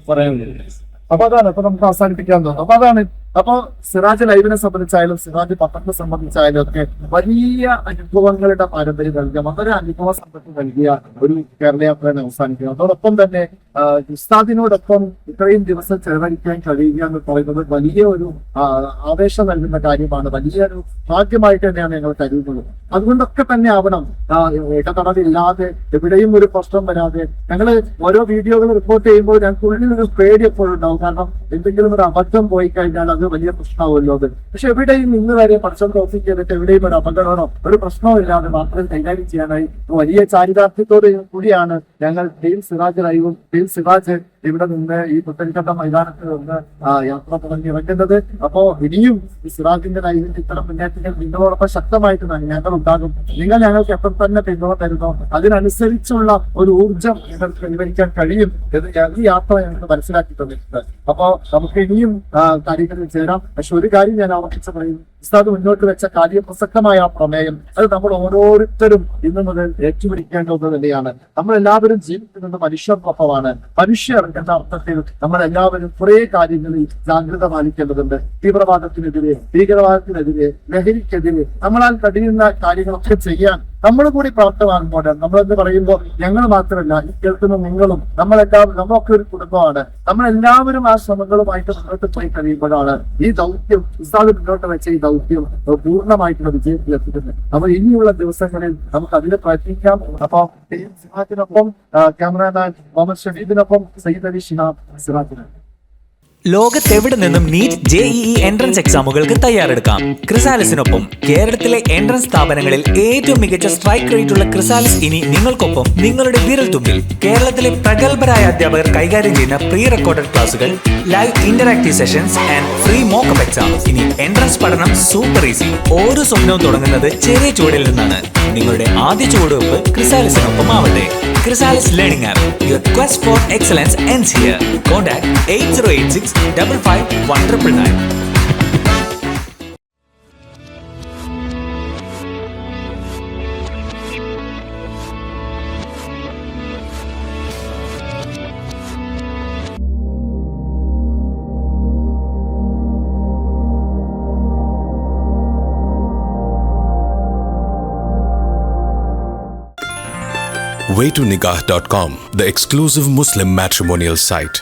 പറയാനുള്ളത്. അപ്പൊ അതാണ് ഇപ്പൊ നമുക്ക് അവസാനിപ്പിക്കാൻ തോന്നുന്നു. അപ്പൊ അതാണ് അപ്പൊ സിറാജ് ലൈവിനെ സംബന്ധിച്ചായാലും സിറാജ് പത്രത്തെ സംബന്ധിച്ചായാലും ഒക്കെ വലിയ അനുഭവങ്ങളുടെ പാരമ്പര്യം നൽകിയ വളരെ അനുഭവ സമ്പത്ത് നൽകിയ ഒരു കേരള യാത്രയെ അവസാനിക്കുക. അതോടൊപ്പം തന്നെ ഉസ്താദിനോടൊപ്പം ഇത്രയും ദിവസം ചെലവഴിക്കാൻ കഴിയുക എന്ന് പറയുന്നത് വലിയ ഒരു ആവേശം നൽകുന്ന കാര്യമാണ്. വലിയൊരു ഭാഗ്യമായിട്ട് തന്നെയാണ് ഞങ്ങൾ കരുതുന്നത്. അതുകൊണ്ടൊക്കെ തന്നെ ആവണം ഇടതടവില്ലാതെ എവിടെയും ഒരു പ്രശ്നം വരാതെ ഞങ്ങൾ ഓരോ വീഡിയോകൾ റിപ്പോർട്ട് ചെയ്യുമ്പോൾ ഞങ്ങൾക്ക് ഉള്ളിലൊരു പേടി എപ്പോഴും ഉണ്ടാവും. കാരണം എന്തെങ്കിലും ഒരു അബദ്ധം പോയി കഴിഞ്ഞാൽ അത് വലിയ പ്രശ്നമാവുമല്ലോ അത്. പക്ഷെ എവിടെയും ഇന്ന് വരെ പഠിച്ചം പ്രവർത്തിച്ച് ചെയ്തിട്ട് എവിടെയും ഒരു അപകടമോ ഒരു പ്രശ്നവും ഇല്ലാതെ മാത്രം കൈകാര്യം ചെയ്യാനായി വലിയ ചാരിതാർത്ഥ്യത്തോട് കൂടിയാണ് ഞങ്ങൾ ടീം സിറാജ് ലൈവും ടീം സിറാജ് ഇവിടെ നിന്ന് ഈ പുത്തരിക്കണ്ടം മൈതാനത്ത് നിന്ന് യാത്ര തുടങ്ങി ഇറങ്ങുന്നത്. അപ്പോ ഇനിയും ഈ സിറാജിന്റെ ലൈവിന്റെ ഇത്തരം മുന്നേറ്റങ്ങൾ നിങ്ങളോടൊപ്പം ശക്തമായിട്ട് ഞങ്ങൾ ഉണ്ടാകും. നിങ്ങൾ ഞങ്ങൾക്ക് എപ്പോൾ തന്നെ പിന്തുണ തരുന്നോ അതിനനുസരിച്ചുള്ള ഒരു ഊർജം ഞങ്ങൾക്ക് കൈവരിക്കാൻ കഴിയും എന്ന് ഈ യാത്ര ഞങ്ങൾക്ക് മനസ്സിലാക്കി തന്നിട്ടുണ്ട്. അപ്പോ നമുക്ക് ഇനിയും കാര്യങ്ങളിൽ ചേരാം. പക്ഷെ ഒരു കാര്യം ഞാൻ ആവർത്തിച്ച് പറയും, ഉസ്താദ് മുന്നോട്ട് വെച്ച കാര്യപ്രസക്തമായ പ്രമേയം അത് നമ്മൾ ഓരോരുത്തരും ഇന്നു മുതൽ ഏറ്റുപിടിക്കേണ്ടത് തന്നെയാണ്. നമ്മൾ എല്ലാവരും ജീവിക്കുന്നത് മനുഷ്യർക്കൊപ്പമാണ്. മനുഷ്യർ എന്ന അർത്ഥത്തിൽ നമ്മൾ എല്ലാവരും കുറെ കാര്യങ്ങളിൽ ജാഗ്രത പാലിക്കേണ്ടതുണ്ട്. തീവ്രവാദത്തിനെതിരെ, ഭീകരവാദത്തിനെതിരെ, ലഹരിക്കെതിരെ നമ്മളാൽ കഴിയുന്ന കാര്യങ്ങളൊക്കെ ചെയ്യാൻ നമ്മൾ കൂടി പ്രാപ്തമാകുമ്പോൾ നമ്മളെന്ന് പറയുമ്പോൾ ഞങ്ങൾ മാത്രമല്ല ഈ കേൾക്കുന്ന നിങ്ങളും നമ്മളെല്ലാവരും നമ്മളൊക്കെ ഒരു കുടുംബമാണ്. നമ്മളെല്ലാവരും ആ ശ്രമങ്ങളുമായിട്ട് മുന്നോട്ട് പോയി കഴിയുമ്പോഴാണ് ഈ ദൗത്യം ഉസ്താദ് മുന്നോട്ട് വെച്ച ഈ ദൗത്യം പൂർണ്ണമായിട്ടുള്ള വിജയത്തിലെത്തുന്നത്. അപ്പൊ ഇനിയുള്ള ദിവസങ്ങളിൽ നമുക്ക് അതിന് പ്രയത്നിക്കാം. അപ്പൊ സിറാജിനൊപ്പം ക്യാമറാമാൻ മുഹമ്മദ് ഷഫീദിനൊപ്പം സയ്യിദ് അലി ശിഹാബ് സിറാജിന്. ലോകത്തെവിടെ നിന്നും നീറ്റ് JEE എൻട്രൻസ് എക്സാമുകൾക്ക് തയ്യാറെടുക്കാം. ക്രിസാലിസിനൊപ്പം കേരളത്തിലെ എൻട്രൻസ് സ്ഥാപനങ്ങളിൽ ഏറ്റവും മികച്ച സ്ട്രൈക്ക് റേറ്റുള്ള ക്രിസാലിസ് ഇനി നിങ്ങൾക്കൊപ്പം നിങ്ങളുടെ വിരൽത്തുമ്പിൽ. കേരളത്തിലെ പ്രഗത്ഭരായ അധ്യാപകർ കൈകാര്യം ചെയ്യുന്ന പ്രീ റെക്കോർഡഡ് ക്ലാസുകൾ, live interactive sessions and free mock-up exam. ഇനി എൻട്രൻസ് പഠനം സൂപ്പർ ഈസി. ഓരോ സ്വപ്നവും തുടങ്ങുന്നത് ചെറിയ ചുവടിൽ നിന്നാണ്. നിങ്ങളുടെ ആദ്യ ചുവടുവെപ്പ് ക്രിസാലിസിനൊപ്പം ആവട്ടെ. Chrysalis Learning App. Your quest for excellence ends here. Contact 8086 55 1999. waytonikah.com, the exclusive Muslim matrimonial site.